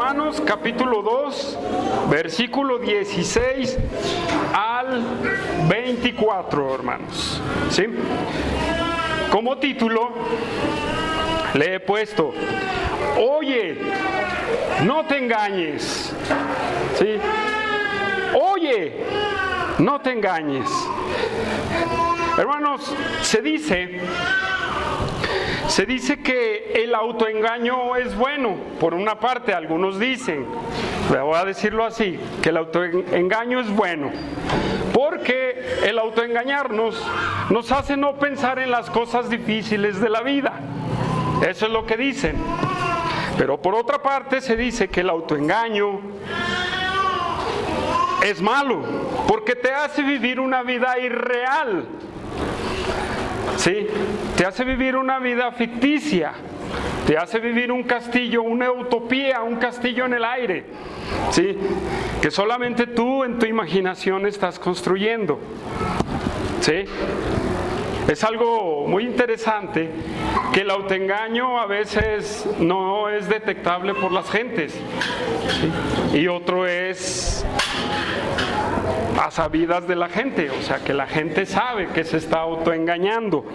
Romanos capítulo 2, versículo 16 al 24, hermanos. ¿Sí? Como título le he puesto: oye, no te engañes. ¿Sí? Oye, no te engañes. Hermanos, se dice que el autoengaño es bueno. Por una parte, algunos dicen, voy a decirlo así, que el autoengaño es bueno, porque el autoengañarnos nos hace no pensar en las cosas difíciles de la vida. Eso es lo que dicen. Pero por otra parte se dice que el autoengaño es malo, porque te hace vivir una vida irreal. ¿Sí? Te hace vivir una vida ficticia, te hace vivir un castillo, una utopía, un castillo en el aire, ¿sí? Que solamente tú en tu imaginación estás construyendo, ¿sí? Es algo muy interesante que el autoengaño a veces no es detectable por las gentes, ¿sí? Y otro es a sabidas de la gente, o sea que la gente sabe que se está autoengañando.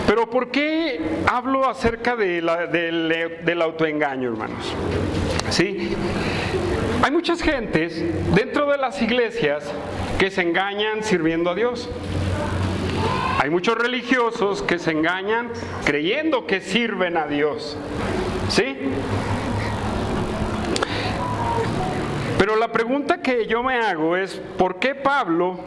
Pero ¿por qué hablo acerca del autoengaño, hermanos? ¿Sí? Hay muchas gentes dentro de las iglesias que se engañan sirviendo a Dios. Hay muchos religiosos que se engañan creyendo que sirven a Dios, ¿sí? Pero la pregunta que yo me hago es, ¿por qué Pablo,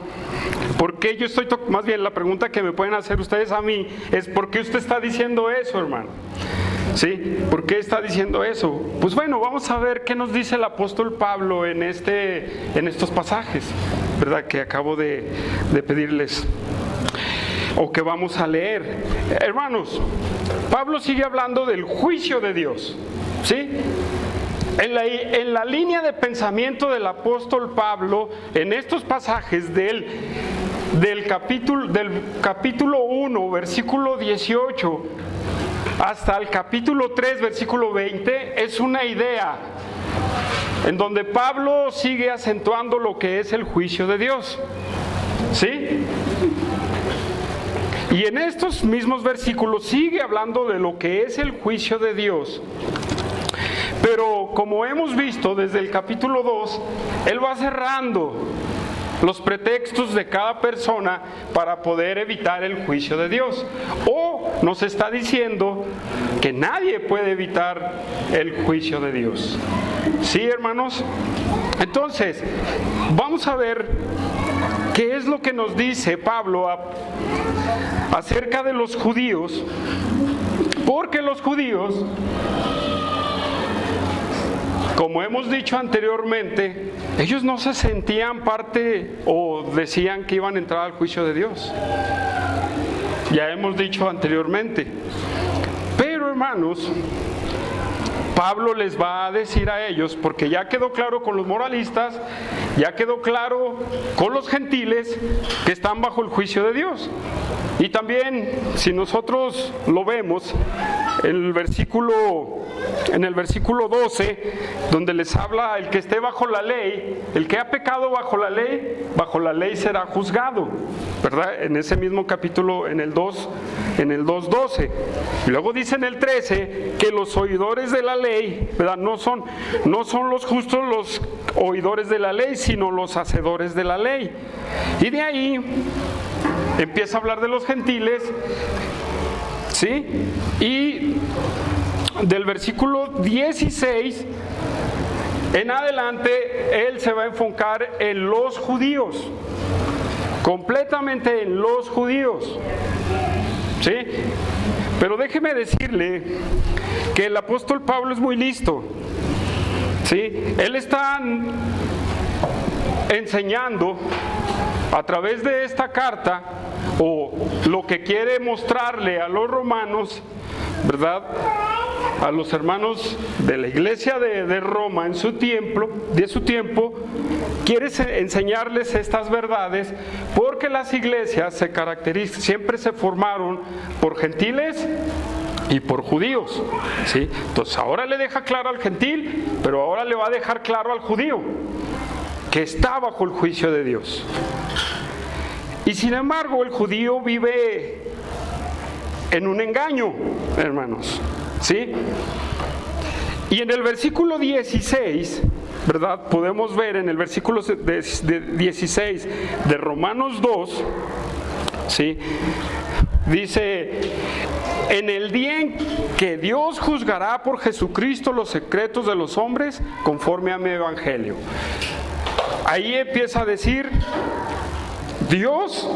más bien la pregunta que me pueden hacer ustedes a mí es, ¿por qué usted está diciendo eso, hermano? ¿Sí? ¿Por qué está diciendo eso? Pues bueno, vamos a ver qué nos dice el apóstol Pablo en estos pasajes, ¿verdad? Que acabo de pedirles, o que vamos a leer. Hermanos, Pablo sigue hablando del juicio de Dios, ¿sí? En la línea de pensamiento del apóstol Pablo, en estos pasajes del capítulo 1, versículo 18, hasta el capítulo 3, versículo 20, es una idea en donde Pablo sigue acentuando lo que es el juicio de Dios, ¿sí? Y en estos mismos versículos sigue hablando de lo que es el juicio de Dios. Pero como hemos visto desde el capítulo 2, él va cerrando los pretextos de cada persona para poder evitar el juicio de Dios. O nos está diciendo que nadie puede evitar el juicio de Dios. ¿Sí, hermanos? Entonces, vamos a ver qué es lo que nos dice Pablo acerca de los judíos, porque los judíos, como hemos dicho anteriormente, ellos no se sentían parte o decían que iban a entrar al juicio de Dios. Ya hemos dicho anteriormente. Pero, hermanos, Pablo les va a decir a ellos, porque ya quedó claro con los moralistas, ya quedó claro con los gentiles que están bajo el juicio de Dios. Y también, si nosotros lo vemos, en el versículo 12, donde les habla el que esté bajo la ley, el que ha pecado bajo la ley será juzgado, ¿verdad? En ese mismo capítulo, en el 2:12. Y luego dice en el 13 que los oidores de la ley, ¿verdad? No son los justos los oidores de la ley, sino los hacedores de la ley. Y de ahí empieza a hablar de los gentiles, ¿sí? Y del versículo 16 en adelante, él se va a enfocar en los judíos, completamente en los judíos, ¿sí? Pero déjeme decirle que el apóstol Pablo es muy listo, ¿sí? Él está enseñando a través de esta carta, o lo que quiere mostrarle a los romanos, ¿verdad? a los hermanos de la iglesia de Roma en su tiempo, quiere enseñarles estas verdades, porque las iglesias siempre se formaron por gentiles y por judíos, ¿sí? Entonces ahora le deja claro al gentil, pero ahora le va a dejar claro al judío que está bajo el juicio de Dios. Y sin embargo, el judío vive en un engaño, hermanos, ¿sí? Y en el versículo 16, ¿verdad? Podemos ver en el versículo 16 de Romanos 2, ¿sí? Dice: en el día en que Dios juzgará por Jesucristo los secretos de los hombres conforme a mi evangelio. Ahí empieza a decir, Dios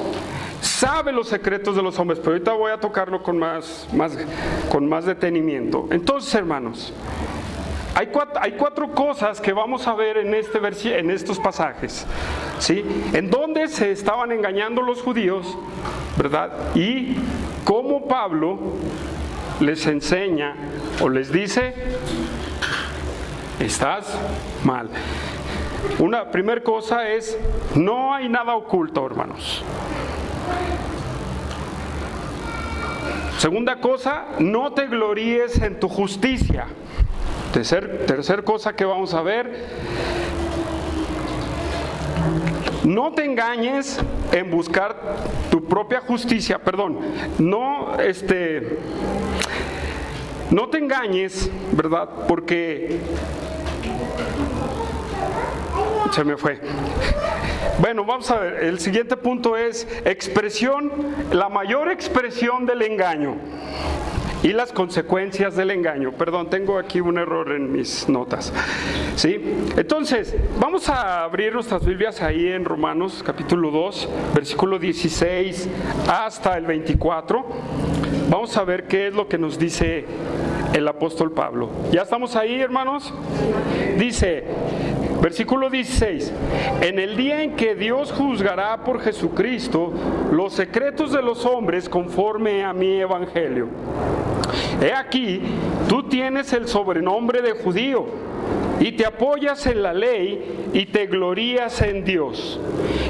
sabe los secretos de los hombres, pero ahorita voy a tocarlo con más detenimiento. Entonces, hermanos, hay cuatro cosas que vamos a ver en estos pasajes, ¿sí? En dónde se estaban engañando los judíos, ¿verdad? Y cómo Pablo les enseña o les dice: estás mal. Una primera cosa es, no hay nada oculto, hermanos. Segunda cosa, no te gloríes en tu justicia. Tercer cosa que vamos a ver, no te engañes en buscar tu propia justicia, no te engañes, ¿verdad? Porque se me fue. Bueno, vamos a ver, el siguiente punto es la mayor expresión del engaño y las consecuencias del engaño. Perdón, tengo aquí un error en mis notas, ¿sí? Entonces, vamos a abrir nuestras Biblias ahí en Romanos capítulo 2, versículo 16 hasta el 24. Vamos a ver qué es lo que nos dice el apóstol Pablo. ¿Ya estamos ahí, hermanos? Dice, versículo 16: en el día en que Dios juzgará por Jesucristo los secretos de los hombres conforme a mi evangelio. He aquí, tú tienes el sobrenombre de judío y te apoyas en la ley y te glorías en Dios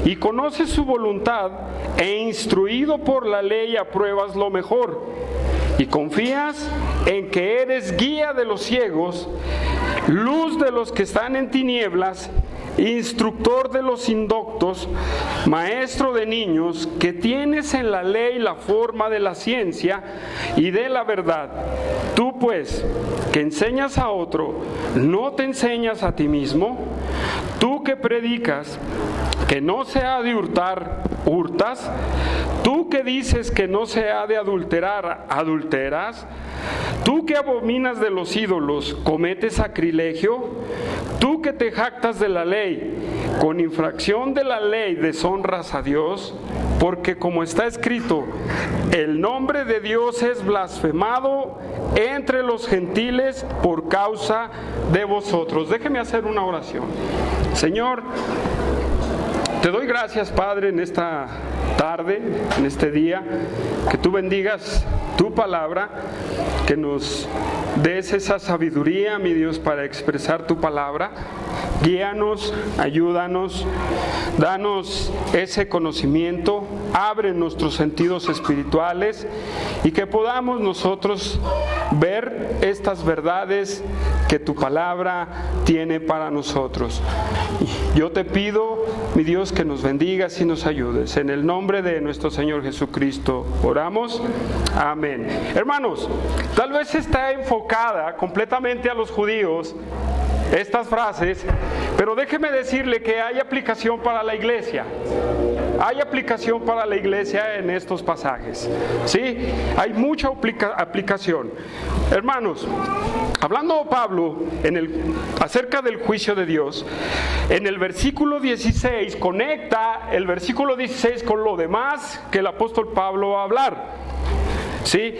y conoces su voluntad e instruido por la ley apruebas lo mejor y confías en que eres guía de los ciegos, luz de los que están en tinieblas, instructor de los indoctos, maestro de niños, que tienes en la ley la forma de la ciencia y de la verdad. Tú pues, que enseñas a otro, ¿no te enseñas a ti mismo? Tú que predicas que no se ha de hurtar, ¿hurtas? Tú que dices que no se ha de adulterar, ¿adulteras? Tú que abominas de los ídolos, ¿cometes sacrilegio? Tú que te jactas de la ley, con infracción de la ley deshonras a Dios, porque como está escrito, el nombre de Dios es blasfemado entre los gentiles por causa de vosotros. Déjeme hacer una oración. Señor, te doy gracias, Padre, en esta tarde, en este día, que tú bendigas tu palabra, que nos des esa sabiduría, mi Dios, para expresar tu palabra. Guíanos, ayúdanos, danos ese conocimiento, abre nuestros sentidos espirituales y que podamos nosotros ver estas verdades que tu palabra tiene para nosotros. Yo te pido, mi Dios, que nos bendigas y nos ayudes. En el nombre de nuestro Señor Jesucristo oramos. Amén. Hermanos, tal vez está enfocada completamente a los judíos estas frases, pero déjeme decirle que hay aplicación para la iglesia. Hay aplicación para la iglesia en estos pasajes, ¿sí? Hay mucha aplicación. Hermanos, hablando Pablo acerca del juicio de Dios, en el versículo 16 conecta el versículo 16 con lo demás que el apóstol Pablo va a hablar, ¿sí?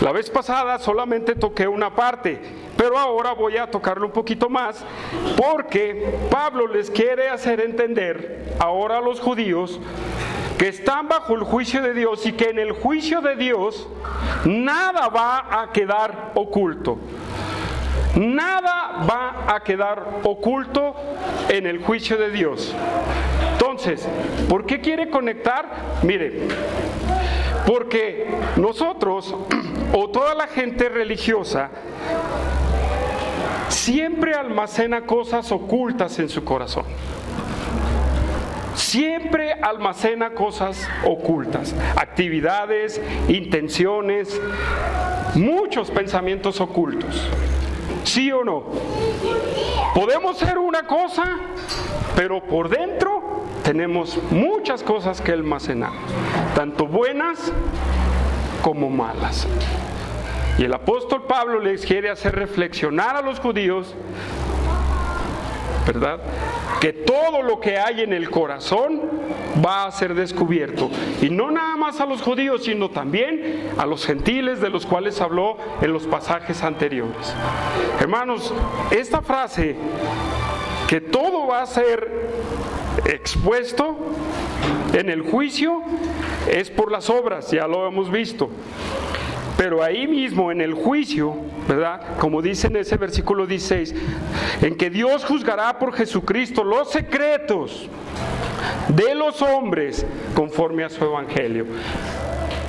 La vez pasada solamente toqué una parte, pero ahora voy a tocarlo un poquito más, porque Pablo les quiere hacer entender ahora a los judíos que están bajo el juicio de Dios y que en el juicio de Dios Nada va a quedar oculto. Nada va a quedar oculto en el juicio de Dios. Entonces, ¿por qué quiere conectar? Mire, porque nosotros o toda la gente religiosa siempre almacena cosas ocultas en su corazón. Siempre almacena cosas ocultas, actividades, intenciones, muchos pensamientos ocultos. ¿Sí o no? Podemos ser una cosa, pero por dentro tenemos muchas cosas que almacenar, tanto buenas como malas. Y el apóstol Pablo les quiere hacer reflexionar a los judíos, ¿verdad?, que todo lo que hay en el corazón va a ser descubierto. Y no nada más a los judíos, sino también a los gentiles, de los cuales habló en los pasajes anteriores. Hermanos, esta frase, que todo va a ser expuesto en el juicio, es por las obras, ya lo hemos visto. Pero ahí mismo en el juicio, ¿verdad?, como dice en ese versículo 16, en que Dios juzgará por Jesucristo los secretos de los hombres conforme a su evangelio.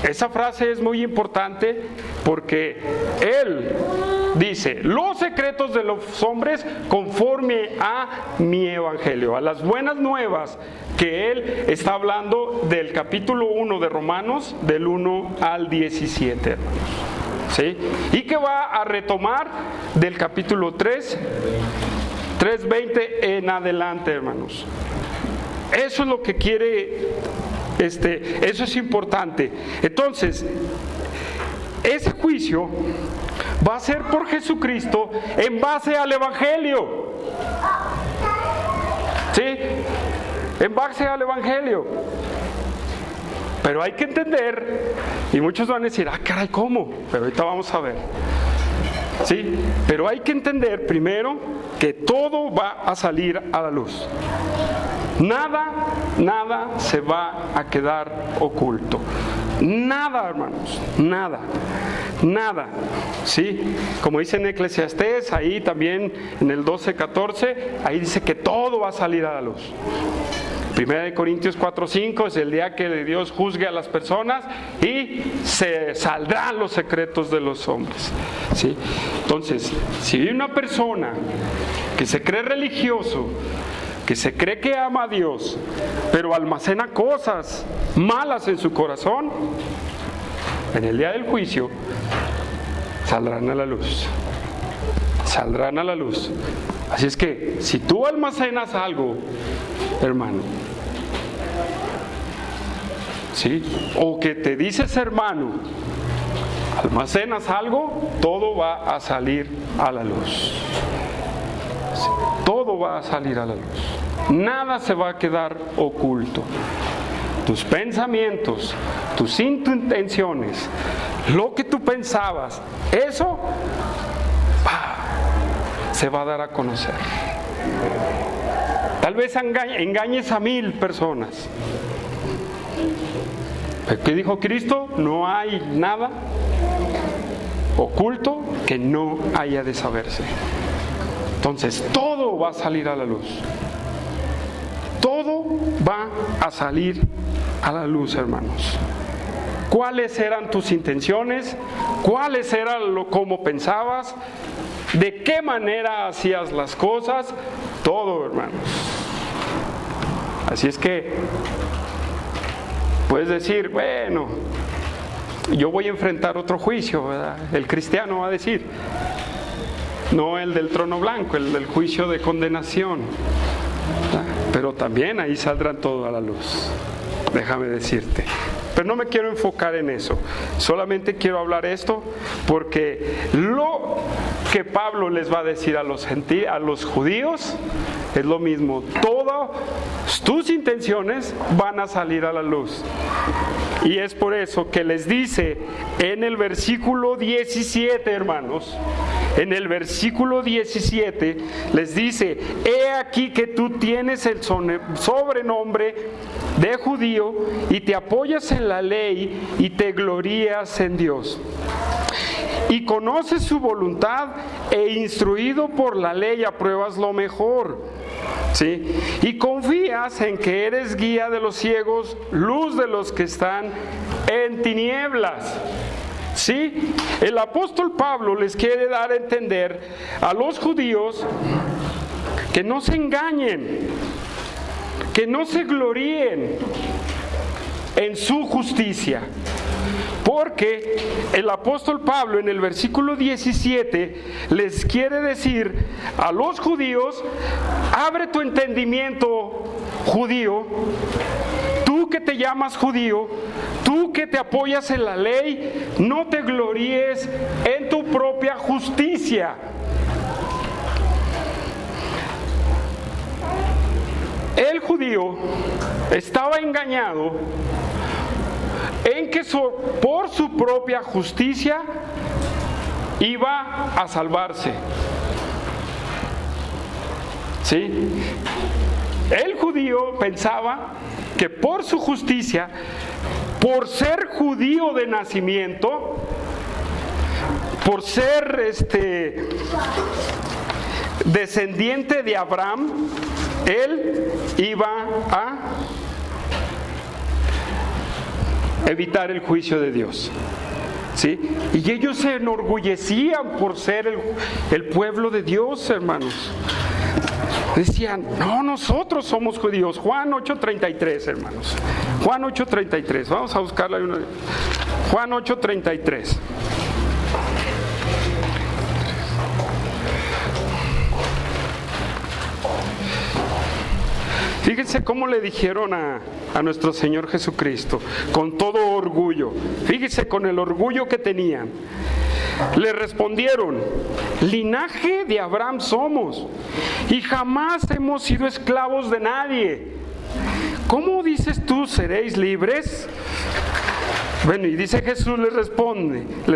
Esa frase es muy importante porque Él dice, los secretos de los hombres conforme a mi evangelio, a las buenas nuevas, que Él está hablando del capítulo 1 de Romanos, del 1 al 17, hermanos. ¿Sí? Y que va a retomar del capítulo 3:20 en adelante, hermanos. Eso es lo que quiere, eso es importante. Entonces, ese juicio va a ser por Jesucristo en base al evangelio. ¿Sí? En base al evangelio. Pero hay que entender, y muchos van a decir, caray, ¿cómo? Pero ahorita vamos a ver. ¿Sí? Pero hay que entender primero que todo va a salir a la luz. Nada se va a quedar oculto. Nada, hermanos, nada. ¿Sí? Como dice en Eclesiastés, ahí también en el 12:14, ahí dice que todo va a salir a la luz. 1 Corintios 4:5 es el día que Dios juzgue a las personas y se saldrán los secretos de los hombres. ¿Sí? Entonces, si hay una persona que se cree religioso, que se cree que ama a Dios, pero almacena cosas malas en su corazón, en el día del juicio saldrán a la luz. Saldrán a la luz. Así es que si tú almacenas algo, hermano, ¿sí?, o que te dices hermano, almacenas algo, todo va a salir a la luz. ¿Sí? Todo va a salir a la luz. Nada se va a quedar oculto. Tus pensamientos, tus intenciones, lo que tú pensabas, eso se va a dar a conocer. Tal vez engañes a 1000 personas. ¿Qué dijo Cristo? No hay nada oculto que no haya de saberse. Entonces, todo va a salir a la luz. Todo va a salir a la luz, hermanos. ¿Cuáles eran tus intenciones? ¿Cuáles eran cómo pensabas? ¿De qué manera hacías las cosas? Todo, hermanos. Así es que puedes decir, bueno, yo voy a enfrentar otro juicio, ¿verdad? El cristiano va a decir, no el del trono blanco, el del juicio de condenación, ¿verdad? Pero también ahí saldrán todo a la luz, déjame decirte. Pero no me quiero enfocar en eso, solamente quiero hablar esto porque lo que Pablo les va a decir a los judíos es lo mismo. Todas tus intenciones van a salir a la luz. Y es por eso que les dice en el versículo 17, hermanos, en el versículo 17 les dice: he aquí que tú tienes el sobrenombre de judío y te apoyas en la ley y te glorías en Dios. Y conoces su voluntad e instruido por la ley apruebas lo mejor. ¿Sí? Y confías en que eres guía de los ciegos, luz de los que están en tinieblas. ¿Sí? El apóstol Pablo les quiere dar a entender a los judíos que no se engañen, que no se gloríen en su justicia. Porque el apóstol Pablo en el versículo 17 les quiere decir a los judíos: abre tu entendimiento, judío, tú que te llamas judío, tú que te apoyas en la ley, no te gloríes en tu propia justicia. El judío estaba engañado en que por su propia justicia iba a salvarse. ¿Sí? El judío pensaba que por su justicia, por ser judío de nacimiento, por ser descendiente de Abraham, él iba a evitar el juicio de Dios. ¿Sí? Y ellos se enorgullecían por ser el pueblo de Dios, hermanos. Decían: no, nosotros somos judíos. Juan 8:33, hermanos. Juan 8:33. Vamos a buscarla. Juan 8:33. Fíjense cómo le dijeron a nuestro Señor Jesucristo, con todo orgullo. Fíjense con el orgullo que tenían. Le respondieron: linaje de Abraham somos, y jamás hemos sido esclavos de nadie. ¿Cómo dices tú, seréis libres? Bueno, y dice Jesús, les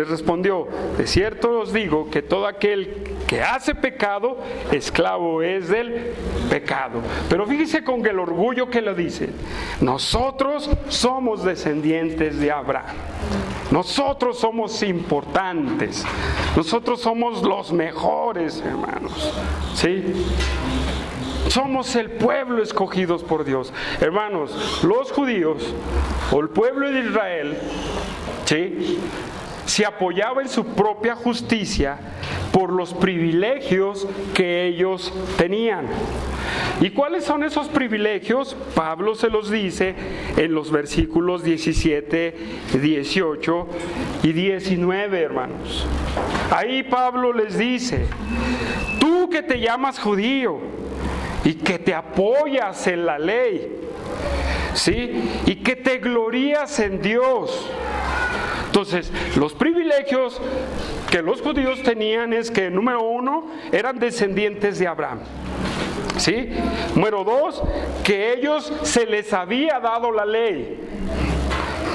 respondió: de cierto os digo que todo aquel que hace pecado, esclavo es del pecado. Pero fíjese con el orgullo que lo dicen: nosotros somos descendientes de Abraham. Nosotros somos importantes. Nosotros somos los mejores, hermanos. ¿Sí? Somos el pueblo escogidos por Dios. Hermanos, los judíos o el pueblo de Israel, ¿sí?, se apoyaba en su propia justicia por los privilegios que ellos tenían. ¿Y cuáles son esos privilegios? Pablo se los dice en los versículos 17, 18 y 19, hermanos. Ahí Pablo les dice: tú que te llamas judío y que te apoyas en la ley, ¿sí?, y que te glorías en Dios. Entonces, los privilegios que los judíos tenían es que, número uno, eran descendientes de Abraham. ¿Sí? Número dos, que ellos se les había dado la ley.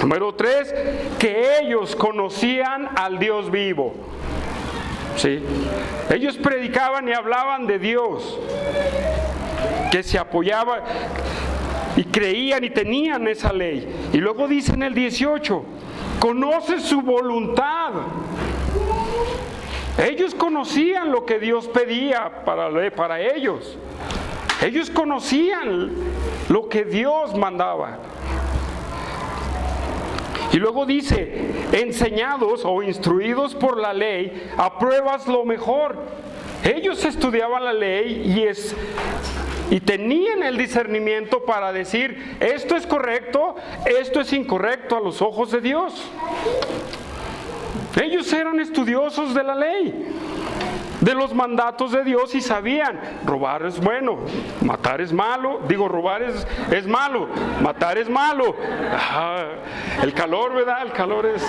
Número tres, que ellos conocían al Dios vivo. ¿Sí? Ellos predicaban y hablaban de Dios, que se apoyaban y creían y tenían esa ley. Y luego dice en el 18: conoce su voluntad. Ellos conocían lo que Dios pedía para ellos. Ellos conocían lo que Dios mandaba. Y luego dice: enseñados o instruidos por la ley, apruebas lo mejor. Ellos estudiaban la ley y tenían el discernimiento para decir: esto es correcto, esto es incorrecto a los ojos de Dios. Ellos eran estudiosos de la ley, de los mandatos de Dios, y sabían: robar es bueno, matar es malo, robar es malo, matar es malo. El calor, ¿verdad? El calor es...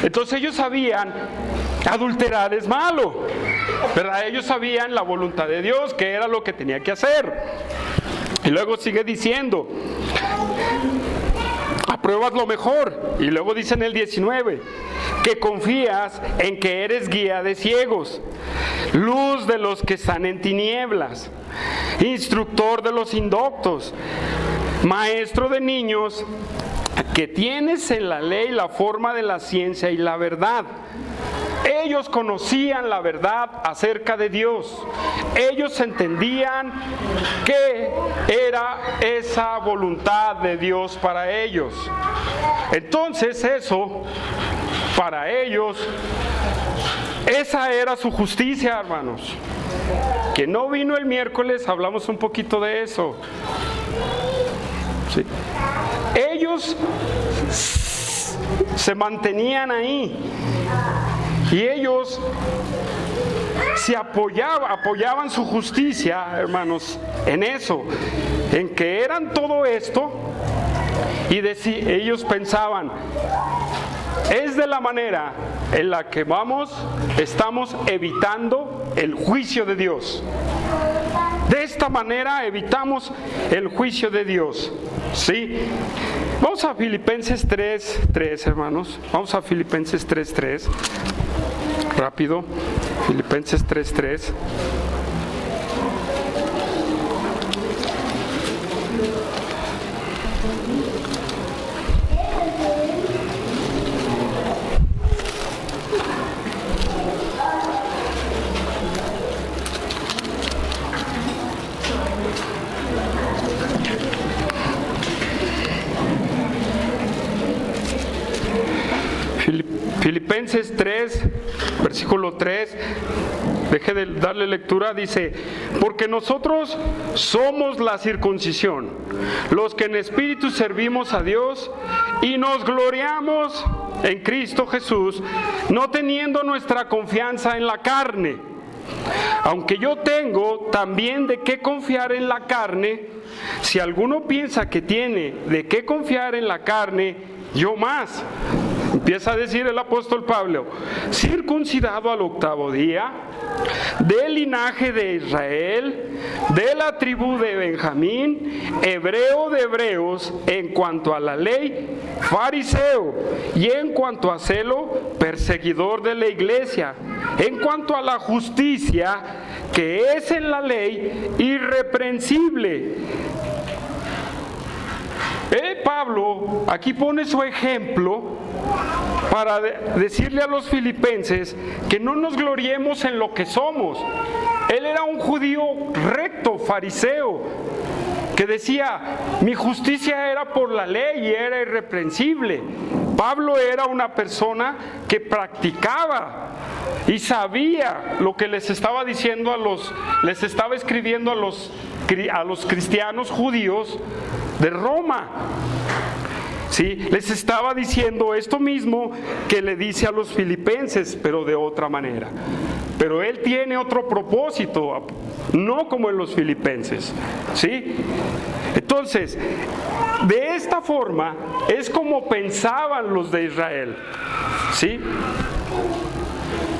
Entonces ellos sabían: adulterar es malo, ¿verdad? Ellos sabían la voluntad de Dios, que era lo que tenía que hacer. Y luego sigue diciendo: apruebas lo mejor. Y luego dice en el 19, que confías en que eres guía de ciegos, luz de los que están en tinieblas, instructor de los indoctos, maestro de niños, que tienes en la ley la forma de la ciencia y la verdad. Ellos conocían la verdad acerca de Dios. Ellos entendían qué era esa voluntad de Dios para ellos. Entonces eso, para ellos, esa era su justicia, hermanos. Que no vino el miércoles, hablamos un poquito de eso. Sí. Ellos se mantenían ahí. Y ellos se apoyaban su justicia, hermanos, en eso, en que eran todo esto, y ellos pensaban, es de la manera en la que estamos evitando el juicio de Dios. De esta manera evitamos el juicio de Dios. ¿Sí? Vamos a Filipenses 3:3, hermanos. Vamos a Filipenses 3:3. Rápido. Filipenses 3:3. Filipenses 3, versículo 3, deje de darle lectura, dice, porque nosotros somos la circuncisión, los que en espíritu servimos a Dios y nos gloriamos en Cristo Jesús, no teniendo nuestra confianza en la carne. Aunque yo tengo también de qué confiar en la carne, si alguno piensa que tiene de qué confiar en la carne, yo más. Empieza a decir el apóstol Pablo, circuncidado al 8º día, del linaje de Israel, de la tribu de Benjamín, hebreo de hebreos, en cuanto a la ley, fariseo, y en cuanto a celo, perseguidor de la iglesia, en cuanto a la justicia que es en la ley, irreprensible. Pablo aquí pone su ejemplo para decirle a los filipenses que no nos gloriemos en lo que somos. Él era un judío recto, fariseo, que decía, mi justicia era por la ley y era irreprensible. Pablo era una persona que practicaba y sabía lo que les estaba diciendo les estaba escribiendo a los cristianos judíos de Roma. ¿Sí? Les estaba diciendo esto mismo que le dice a los filipenses, pero de otra manera. Pero él tiene otro propósito, no como en los filipenses. ¿Sí? Entonces, de esta forma es como pensaban los de Israel. ¿Sí?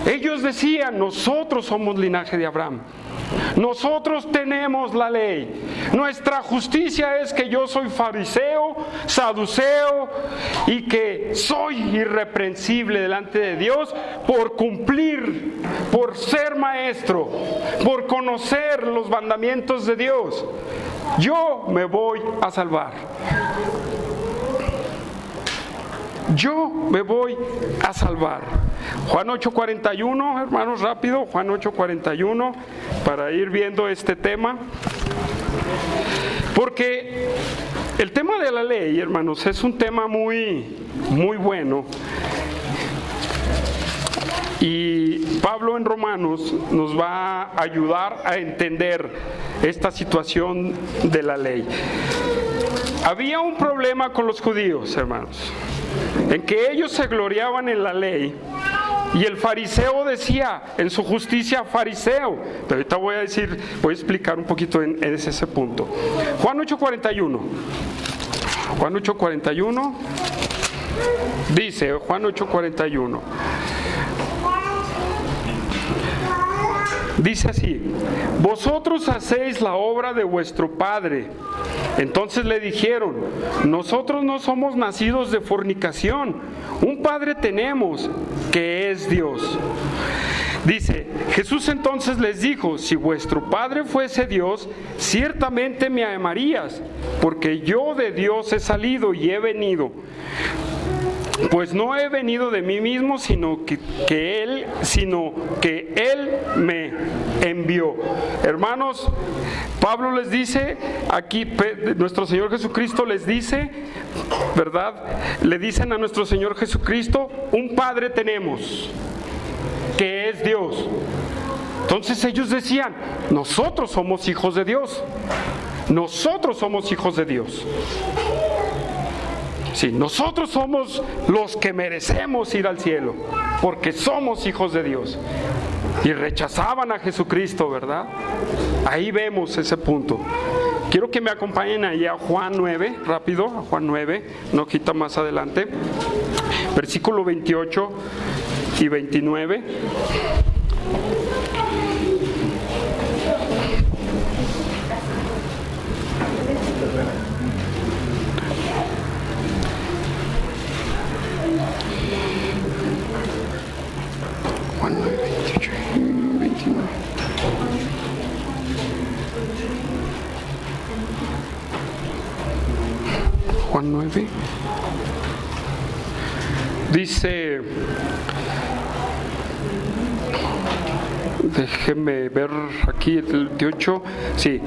Ellos decían, nosotros somos linaje de Abraham. Nosotros tenemos la ley. Nuestra justicia es que yo soy fariseo, saduceo y que soy irreprensible delante de Dios por cumplir, por ser maestro, por conocer los mandamientos de Dios. Yo me voy a salvar. Yo me voy a salvar. Juan 8:41, hermanos, rápido, Juan 8:41, para ir viendo este tema. Porque el tema de la ley, hermanos, es un tema muy, muy bueno. Y Pablo en Romanos nos va a ayudar a entender esta situación de la ley. Había un problema con los judíos, hermanos, en que ellos se gloriaban en la ley y el fariseo decía en su justicia fariseo. Pero ahorita voy a explicar un poquito en ese punto. Juan 8:41. Juan 8:41 dice, Juan 8:41. Dice así: vosotros hacéis la obra de vuestro padre. Entonces le dijeron: nosotros no somos nacidos de fornicación, un padre tenemos, que es Dios. Dice, Jesús entonces les dijo: si vuestro padre fuese Dios, ciertamente me amarías, porque yo de Dios he salido y he venido. Pues no he venido de mí mismo, sino que Él me envió. Hermanos, Pablo les dice aquí, nuestro Señor Jesucristo les dice, ¿verdad? Le dicen a nuestro Señor Jesucristo: un Padre tenemos, que es Dios. Entonces ellos decían: nosotros somos hijos de Dios. Nosotros somos hijos de Dios. Sí, nosotros somos los que merecemos ir al cielo, porque somos hijos de Dios. Y rechazaban a Jesucristo, ¿verdad? Ahí vemos ese punto. Quiero que me acompañen ahí a Juan 9, rápido, a Juan 9, no quita más adelante, versículo 28 y 29. Juan 9, 28 y 29. Juan 9 dice, déjenme ver aquí el 28, sí.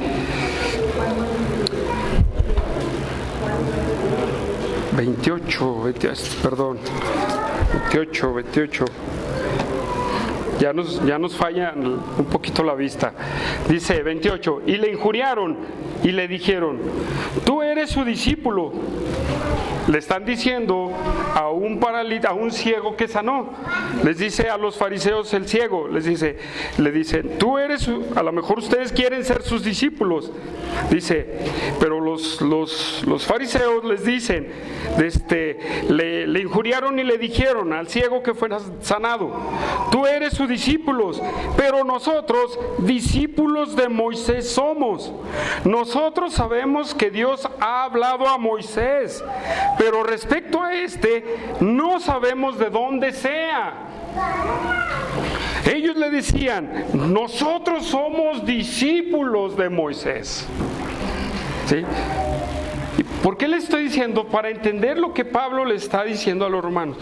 28, perdón, 28. Ya nos falla un poquito la vista. Dice 28, y le injuriaron y le dijeron: tú eres su discípulo. Le están diciendo a un paralítico, a un ciego que sanó. Les dice a los fariseos el ciego, le dicen: tú eres a lo mejor ustedes quieren ser sus discípulos. Dice, pero los fariseos les dicen, le injuriaron y le dijeron al ciego que fue sanado: tú eres sus discípulos, pero nosotros discípulos de Moisés somos. Nosotros sabemos que Dios ha hablado a Moisés, pero respecto a no sabemos de dónde sea. Ellos le decían: nosotros somos discípulos de Moisés. ¿Sí? ¿Por qué le estoy diciendo? Para entender lo que Pablo le está diciendo a los romanos.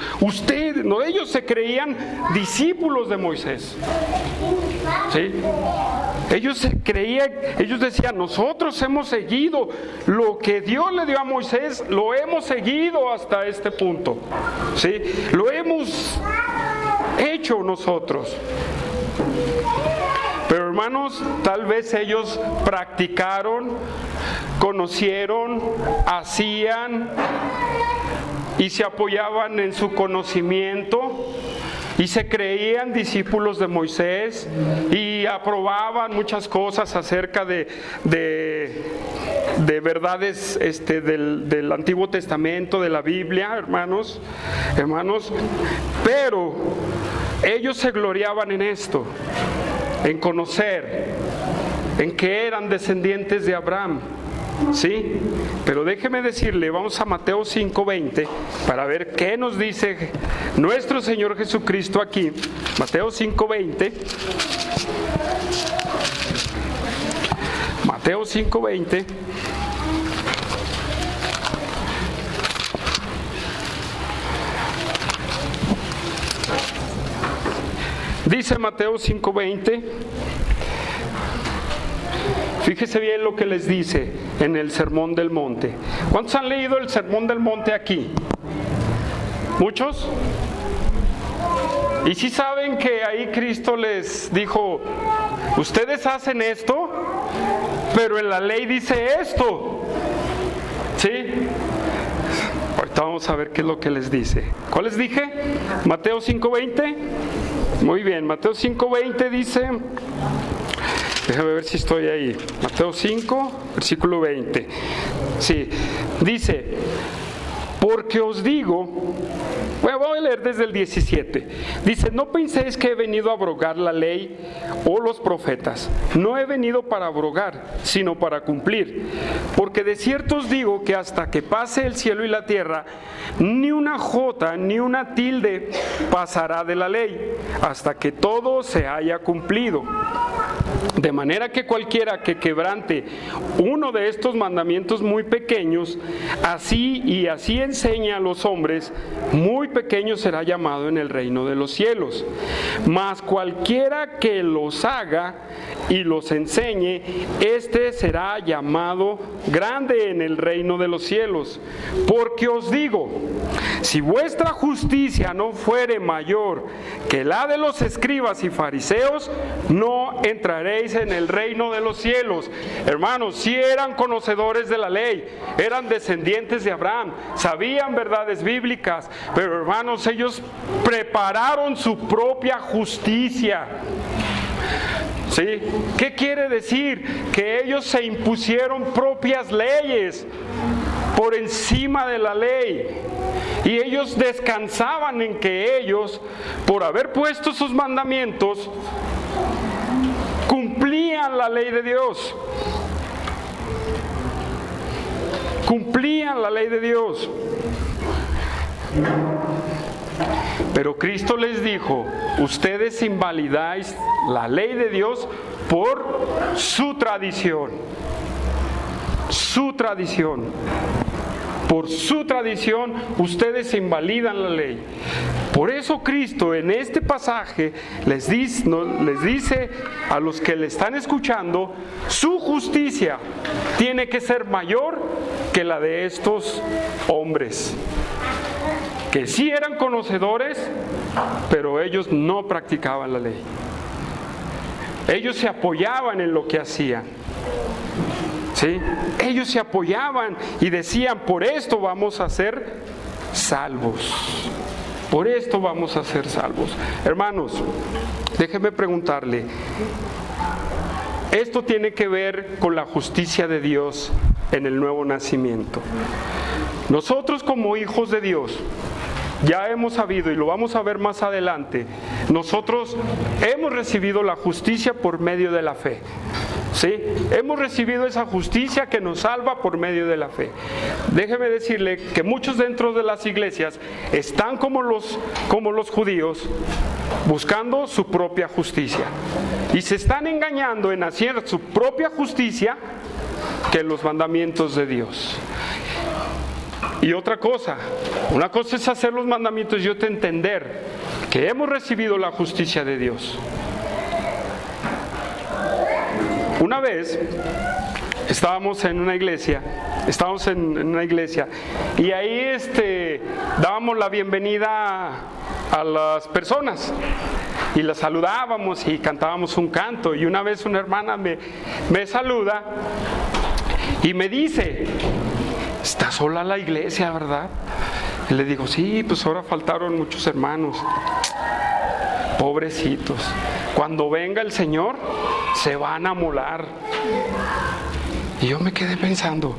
Ellos se creían discípulos de Moisés. ¿Sí? Ellos decían: nosotros hemos seguido lo que Dios le dio a Moisés, lo hemos seguido hasta este punto. ¿Sí? Lo hemos hecho nosotros. Pero hermanos, tal vez ellos practicaron, conocieron, hacían y se apoyaban en su conocimiento y se creían discípulos de Moisés y aprobaban muchas cosas acerca de verdades del Antiguo Testamento, de la Biblia, hermanos, pero ellos se gloriaban en esto, en conocer, en que eran descendientes de Abraham. ¿Sí? Pero déjeme decirle, vamos a Mateo 5:20 para ver qué nos dice nuestro Señor Jesucristo aquí. Mateo 5:20. Mateo 5:20. Dice Mateo 5:20. Fíjese bien lo que les dice en el Sermón del Monte. ¿Cuántos han leído el Sermón del Monte aquí? ¿Muchos? ¿Y si saben que ahí Cristo les dijo: ustedes hacen esto, pero en la ley dice esto? ¿Sí? Ahorita vamos a ver qué es lo que les dice. ¿Cuál les dije? Mateo 5:20. Muy bien, Mateo 5:20 dice... Déjame ver si estoy ahí. Mateo 5, versículo 20. Sí, dice: Porque os digo, voy a leer desde el 17. Dice, no penséis que he venido a abrogar la ley o los profetas. No he venido para abrogar, sino para cumplir. Porque de cierto os digo que hasta que pase el cielo y la tierra, ni una jota ni una tilde pasará de la ley, hasta que todo se haya cumplido. De manera que cualquiera que quebrante uno de estos mandamientos muy pequeños, así enseña a los hombres, muy pequeño será llamado en el reino de los cielos. Mas cualquiera que los haga y los enseñe, éste será llamado grande en el reino de los cielos. Porque os digo, si vuestra justicia no fuere mayor que la de los escribas y fariseos, no entraréis en el reino de los cielos. Hermanos, si eran conocedores de la ley, eran descendientes de Abraham, sabían verdades bíblicas, pero hermanos, ellos prepararon su propia justicia. ¿Sí? ¿Qué quiere decir? Que ellos se impusieron propias leyes por encima de la ley. Y ellos descansaban en que ellos, por haber puesto sus mandamientos, cumplían la ley de Dios. Cumplían la ley de Dios. Pero Cristo les dijo, ustedes invalidáis la ley de Dios por su tradición. Su tradición. Por su tradición ustedes invalidan la ley. Por eso Cristo en este pasaje les dice a los que le están escuchando, su justicia tiene que ser mayor que la de estos hombres, que sí eran conocedores, pero ellos no practicaban la ley. Ellos se apoyaban en lo que hacían. ¿Sí? Ellos se apoyaban y decían, por esto vamos a ser salvos. Por esto vamos a ser salvos. Hermanos, déjenme preguntarle, esto tiene que ver con la justicia de Dios en el nuevo nacimiento. Nosotros como hijos de Dios, ya hemos sabido y lo vamos a ver más adelante, nosotros hemos recibido la justicia por medio de la fe. ¿Sí? Hemos recibido esa justicia que nos salva por medio de la fe. Déjeme decirle que muchos dentro de las iglesias están como los judíos, buscando su propia justicia. Y se están engañando en hacer su propia justicia que los mandamientos de Dios. Y otra cosa, una cosa es hacer los mandamientos y otra entender que hemos recibido la justicia de Dios. Una vez estábamos en una iglesia y ahí dábamos la bienvenida a las personas y las saludábamos y cantábamos un canto. Y una vez una hermana me saluda y me dice, ¿está sola la iglesia, verdad? Y le digo, sí, pues ahora faltaron muchos hermanos. Pobrecitos, cuando venga el Señor se van a amolar. Y yo me quedé pensando,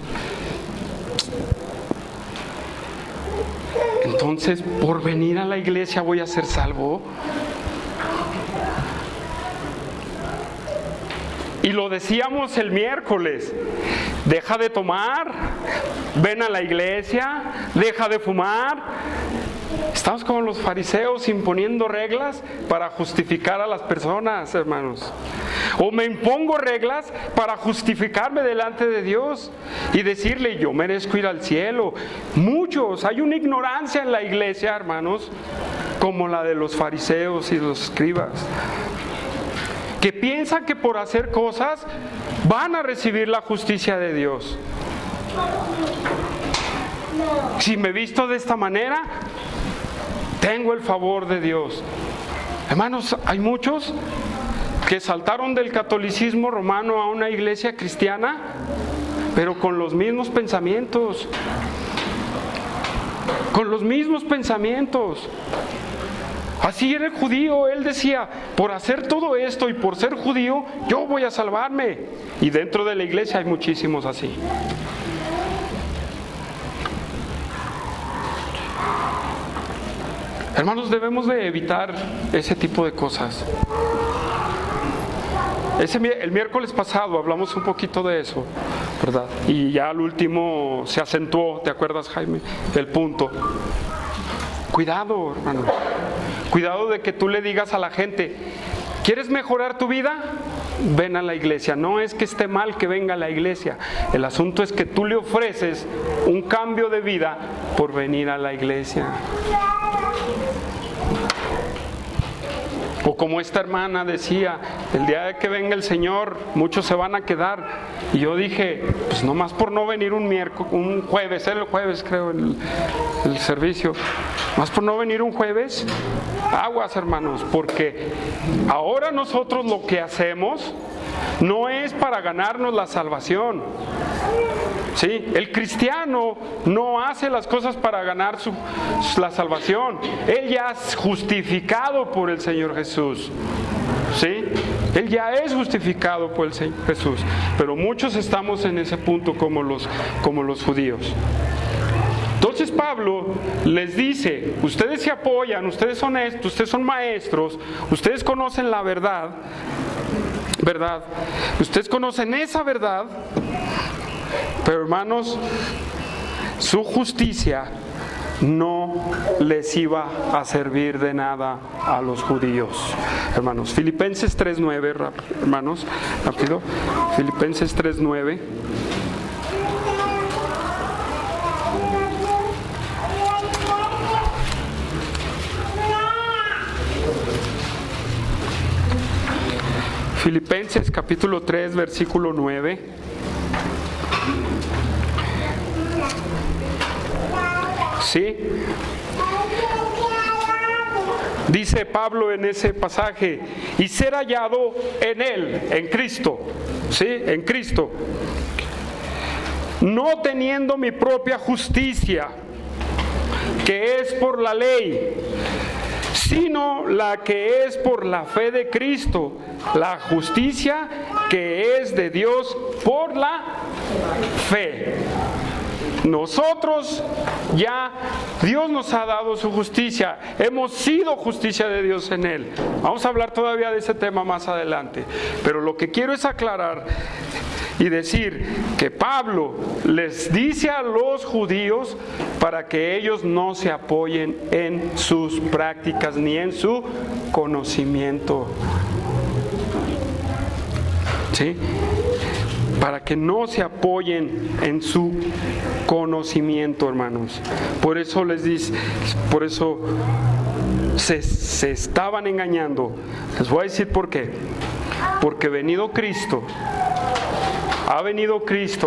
entonces por venir a la iglesia voy a ser salvo. Y lo decíamos el miércoles, deja de tomar, ven a la iglesia, deja de fumar. Estamos como los fariseos imponiendo reglas para justificar a las personas, hermanos. O me impongo reglas para justificarme delante de Dios y decirle, yo merezco ir al cielo. Hay una ignorancia en la iglesia, hermanos, como la de los fariseos y los escribas, que piensan que por hacer cosas van a recibir la justicia de Dios. Si me visto de esta manera, tengo el favor de Dios. Hermanos, hay muchos que saltaron del catolicismo romano a una iglesia cristiana, pero con los mismos pensamientos. Con los mismos pensamientos. Así era el judío, él decía, por hacer todo esto y por ser judío, yo voy a salvarme. Y dentro de la iglesia hay muchísimos así. Hermanos, debemos de evitar ese tipo de cosas. El miércoles pasado hablamos un poquito de eso, ¿verdad? Y ya al último se acentuó, ¿te acuerdas, Jaime? El punto. Cuidado, hermano. Cuidado de que tú le digas a la gente, ¿quieres mejorar tu vida? Ven a la iglesia. No es que esté mal que venga a la iglesia. El asunto es que tú le ofreces un cambio de vida por venir a la iglesia. O como esta hermana decía, el día de que venga el Señor, muchos se van a quedar. Y yo dije, pues nomás por no venir un jueves, era el jueves creo el servicio, más por no venir un jueves, aguas hermanos, porque ahora nosotros lo que hacemos no es para ganarnos la salvación. ¿Sí? El cristiano no hace las cosas para ganar la salvación. Él ya es justificado por el Señor Jesús. ¿Sí? Él ya es justificado por el Señor Jesús. Pero muchos estamos en ese punto como los judíos. Entonces Pablo les dice, ustedes se apoyan, ustedes son estos, ustedes son maestros, ustedes conocen la verdad, ¿verdad? Ustedes conocen esa verdad. Pero hermanos, su justicia no les iba a servir de nada a los judíos. Hermanos, Filipenses 3:9, hermanos, rápido. Filipenses 3:9. Filipenses capítulo 3, versículo 9. ¿Sí? Dice Pablo en ese pasaje, y ser hallado en Él, en Cristo, ¿sí? En Cristo, no teniendo mi propia justicia, que es por la ley, sino la que es por la fe de Cristo, la justicia que es de Dios por la fe. Nosotros ya, Dios nos ha dado su justicia, hemos sido justicia de Dios en Él. Vamos a hablar todavía de ese tema más adelante, pero lo que quiero es aclarar y decir que Pablo les dice a los judíos para que ellos no se apoyen en sus prácticas ni en su conocimiento. ¿Sí? Para que no se apoyen en su conocimiento, hermanos. Por eso les dice, por eso se estaban engañando. Les voy a decir por qué. Porque ha venido Cristo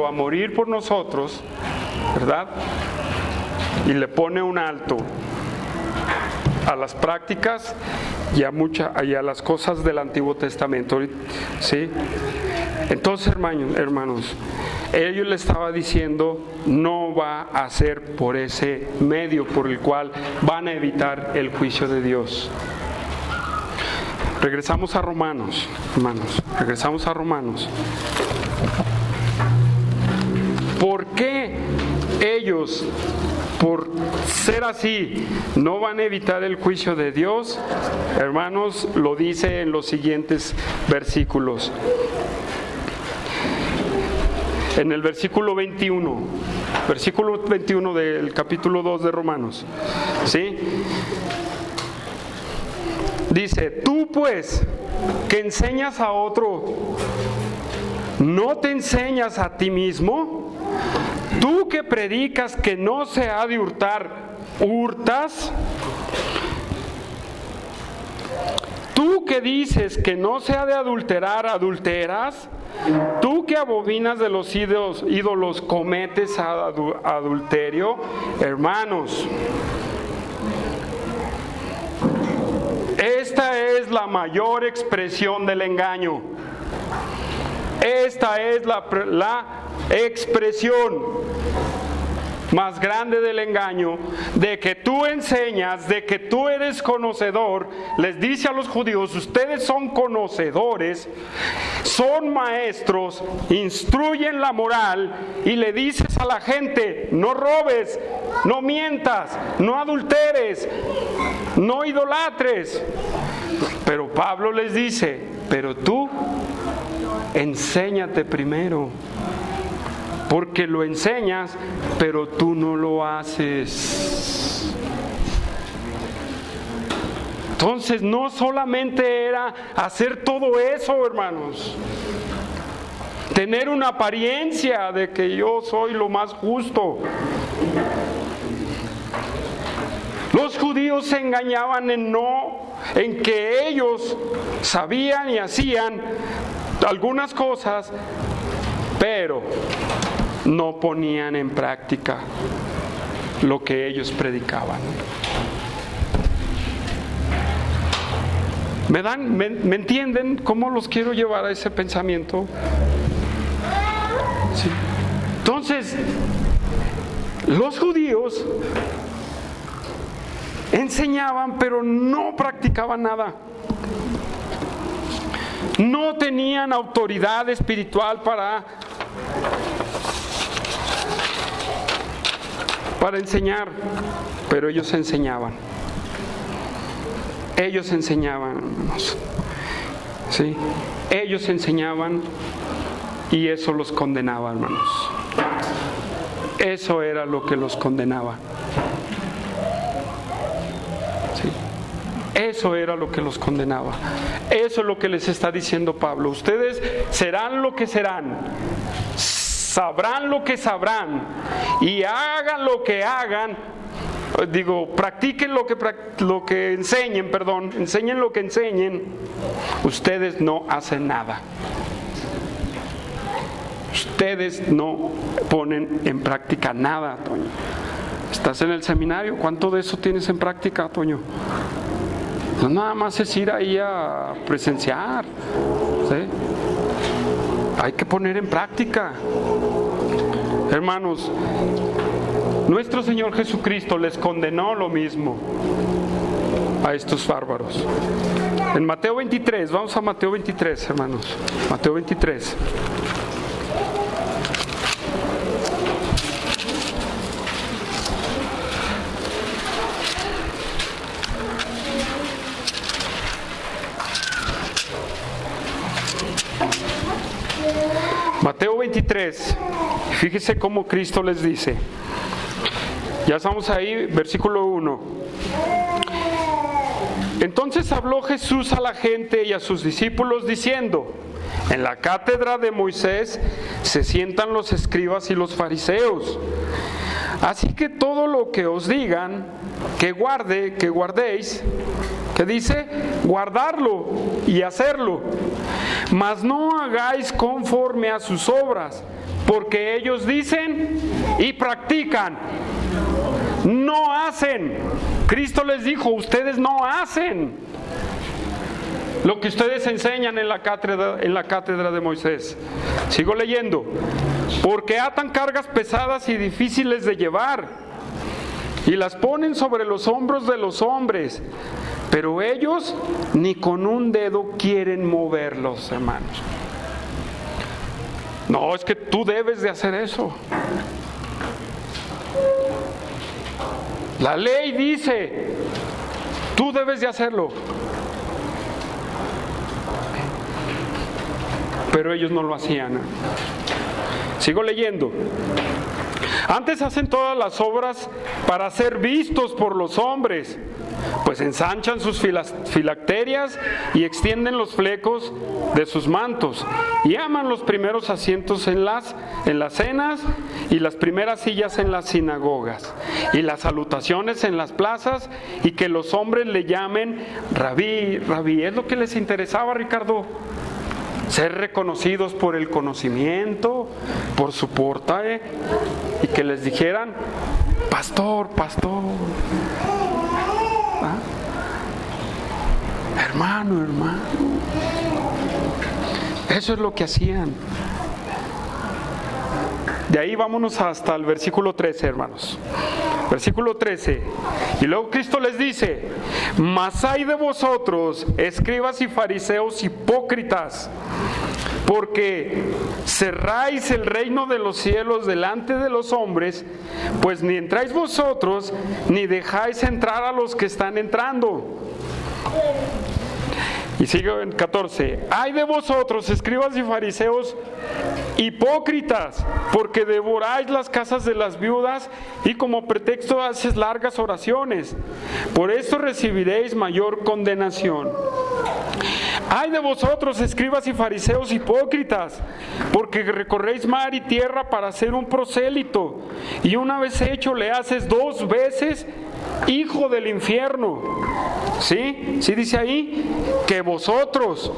a morir por nosotros, ¿verdad? Y le pone un alto a las prácticas y a las cosas del Antiguo Testamento, ¿sí? Entonces, hermanos, ellos le estaba diciendo, no va a ser por ese medio por el cual van a evitar el juicio de Dios. Regresamos a Romanos, hermanos, regresamos a Romanos. ¿Por qué ellos, por ser así, no van a evitar el juicio de Dios? Hermanos, lo dice en los siguientes versículos. En el versículo 21 del capítulo 2 de Romanos, ¿sí? Dice, tú pues, que enseñas a otro, ¿no te enseñas a ti mismo? Tú que predicas que no se ha de hurtar, ¿hurtas? Tú que dices que no se ha de adulterar, ¿adulteras? Tú que abominas de los ídolos, ¿cometes adulterio? Hermanos, esta es la mayor expresión del engaño. Esta es la expresión. más grande del engaño, de que tú enseñas, de que tú eres conocedor. Les dice a los judíos: ustedes son conocedores, son maestros, instruyen la moral, y le dices a la gente: no robes, no mientas, no adulteres, no idolatres. Pero Pablo les dice: pero tú enséñate primero, porque lo enseñas, pero tú no lo haces. Entonces no solamente era hacer todo eso, hermanos, tener una apariencia de que yo soy lo más justo. Los judíos se engañaban en que ellos sabían y hacían algunas cosas, pero no ponían en práctica lo que ellos predicaban. ¿Me entienden cómo los quiero llevar a ese pensamiento? Sí. Entonces, los judíos enseñaban, pero no practicaban nada. No tenían autoridad espiritual para enseñar, pero ellos enseñaban. Ellos enseñaban, hermanos. ¿Sí? Ellos enseñaban, y eso los condenaba, hermanos. Eso era lo que los condenaba. ¿Sí? Eso era lo que los condenaba. Eso es lo que les está diciendo Pablo. Ustedes serán lo que serán, sabrán lo que sabrán, y hagan lo que hagan. Practiquen lo que enseñen, enseñen lo que enseñen. Ustedes no hacen nada. Ustedes no ponen en práctica nada, Toño. ¿Estás en el seminario? ¿Cuánto de eso tienes en práctica, Toño? No nada más es ir ahí a presenciar, ¿sí? Hay que poner en práctica. Hermanos, nuestro Señor Jesucristo les condenó lo mismo a estos bárbaros. En Mateo 23, vamos a Mateo 23, hermanos. Mateo 23. Mateo 23, fíjese cómo Cristo les dice. Ya estamos ahí, versículo 1. Entonces habló Jesús a la gente y a sus discípulos diciendo: en la cátedra de Moisés se sientan los escribas y los fariseos. Así que todo lo que os digan, que guardéis, que dice, guardarlo y hacerlo. Mas no hagáis conforme a sus obras, porque ellos dicen y practican, no hacen. Cristo les dijo: ustedes no hacen lo que ustedes enseñan en la cátedra de Moisés. Sigo leyendo. Porque atan cargas pesadas y difíciles de llevar, y las ponen sobre los hombros de los hombres, pero ellos ni con un dedo quieren moverlos, hermanos. No, es que tú debes de hacer eso. La ley dice, tú debes de hacerlo. Pero ellos no lo hacían. Sigo leyendo. Antes hacen todas las obras para ser vistos por los hombres, pues ensanchan sus filacterias y extienden los flecos de sus mantos, y aman los primeros asientos en las cenas, y las primeras sillas en las sinagogas, y las salutaciones en las plazas, y que los hombres le llamen Rabí, Rabí. Es lo que les interesaba, Ricardo. Ser reconocidos por el conocimiento, por su porte, y que les dijeran: pastor, pastor, ¿ah? Hermano, hermano. Eso es lo que hacían. De ahí vámonos hasta el versículo 13, hermanos. Versículo 13. Y luego Cristo les dice: mas hay de vosotros, escribas y fariseos hipócritas, porque cerráis el reino de los cielos delante de los hombres, pues ni entráis vosotros, ni dejáis entrar a los que están entrando. Y sigue en 14. Ay de vosotros, escribas y fariseos hipócritas, porque devoráis las casas de las viudas y como pretexto haces largas oraciones. Por esto recibiréis mayor condenación. Ay de vosotros, escribas y fariseos hipócritas, porque recorréis mar y tierra para ser un prosélito, y una vez hecho le haces 2 veces hijo del infierno. ¿Sí? ¿Sí dice ahí? Que vosotros.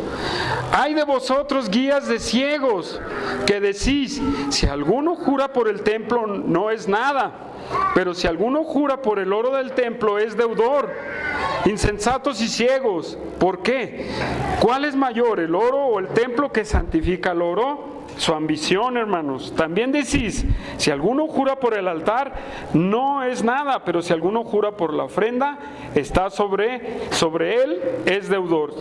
Ay de vosotros, guías de ciegos, que decís: si alguno jura por el templo no es nada, pero si alguno jura por el oro del templo es deudor. Insensatos y ciegos. ¿Por qué? ¿Cuál es mayor, el oro o el templo que santifica el oro? Su ambición, hermanos. También decís: si alguno jura por el altar, no es nada, pero si alguno jura por la ofrenda, está sobre él, es deudor.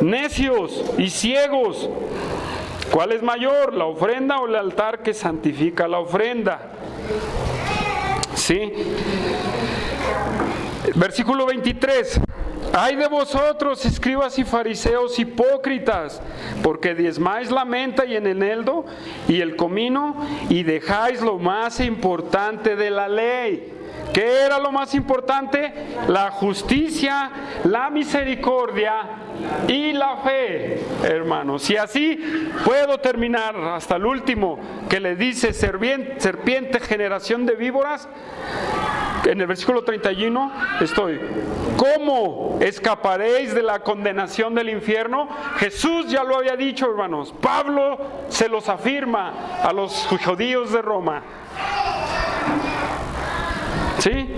Necios y ciegos. ¿Cuál es mayor, la ofrenda o el altar que santifica la ofrenda? ¿Sí? Versículo 23. Ay de vosotros, escribas y fariseos hipócritas, porque diezmáis la menta y el eneldo y el comino, y dejáis lo más importante de la ley. ¿Qué era lo más importante? La justicia, la misericordia y la fe, hermanos. Y así puedo terminar hasta el último, que le dice: serpiente, generación de víboras. En el versículo 31 estoy: ¿cómo escaparéis de la condenación del infierno? Jesús ya lo había dicho, hermanos. Pablo se los afirma a los judíos de Roma. ¿Sí?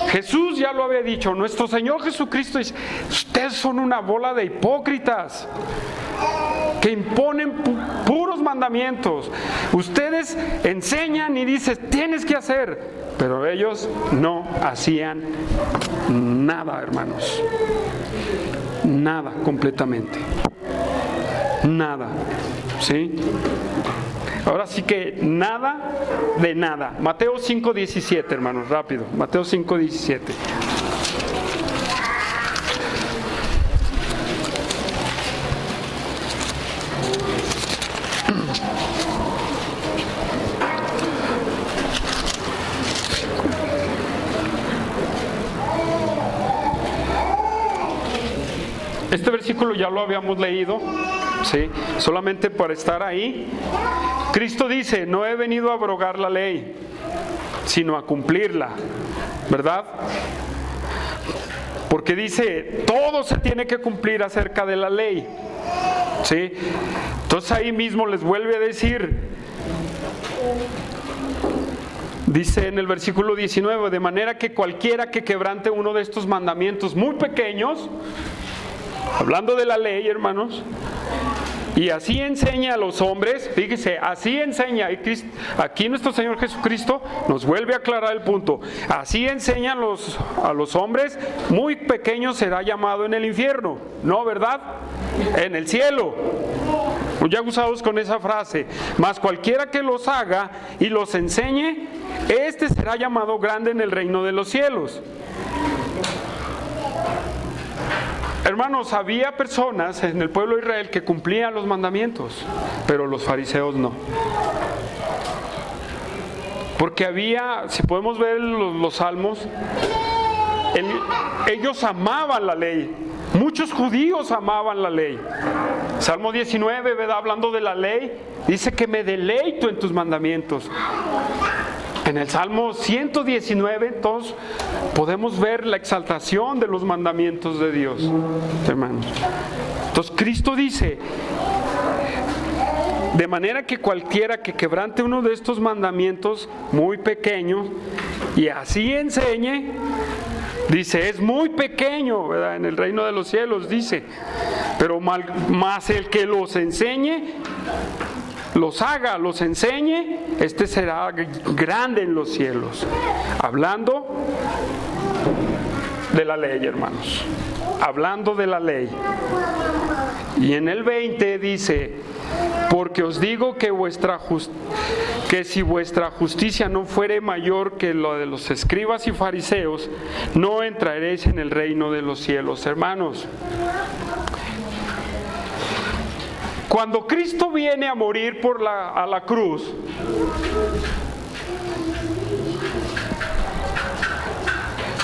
Jesús ya lo había dicho. Nuestro Señor Jesucristo dice: ustedes son una bola de hipócritas que imponen puros mandamientos. Ustedes enseñan y dicen: tienes que hacer, pero ellos no hacían nada, hermanos. Nada, completamente. Nada. ¿Sí? Ahora sí que nada de nada. Mateo 5:17, hermanos, rápido. Mateo 5:17. Este versículo ya lo habíamos leído, ¿sí? Solamente para estar ahí. Cristo dice: no he venido a abrogar la ley, sino a cumplirla, ¿verdad? Porque dice: todo se tiene que cumplir acerca de la ley, ¿sí? Entonces ahí mismo les vuelve a decir, dice en el versículo 19: de manera que cualquiera que quebrante uno de estos mandamientos muy pequeños, hablando de la ley, hermanos, y así enseña a los hombres, fíjese, así enseña, y aquí nuestro Señor Jesucristo nos vuelve a aclarar el punto: así enseña a los hombres muy pequeños, será llamado en el infierno, ¿no, verdad? En el cielo. Ya usados con esa frase: mas cualquiera que los haga y los enseñe, este será llamado grande en el reino de los cielos. Hermanos, había personas en el pueblo de Israel que cumplían los mandamientos, pero los fariseos no. Porque había, si podemos ver los salmos, ellos amaban la ley. Muchos judíos amaban la ley. Salmo 19, ¿verdad? Hablando de la ley, dice que me deleito en tus mandamientos. En el Salmo 119, entonces, podemos ver la exaltación de los mandamientos de Dios, hermanos. Entonces, Cristo dice: de manera que cualquiera que quebrante uno de estos mandamientos muy pequeños y así enseñe, dice, es muy pequeño, ¿verdad? En el reino de los cielos, dice. Pero más el que los enseñe, los haga, los enseñe, este será grande en los cielos. Hablando de la ley, hermanos. Hablando de la ley. Y en el 20 dice: porque os digo que si vuestra justicia no fuere mayor que lo de los escribas y fariseos, no entraréis en el reino de los cielos. Hermanos, cuando Cristo viene a morir a la cruz,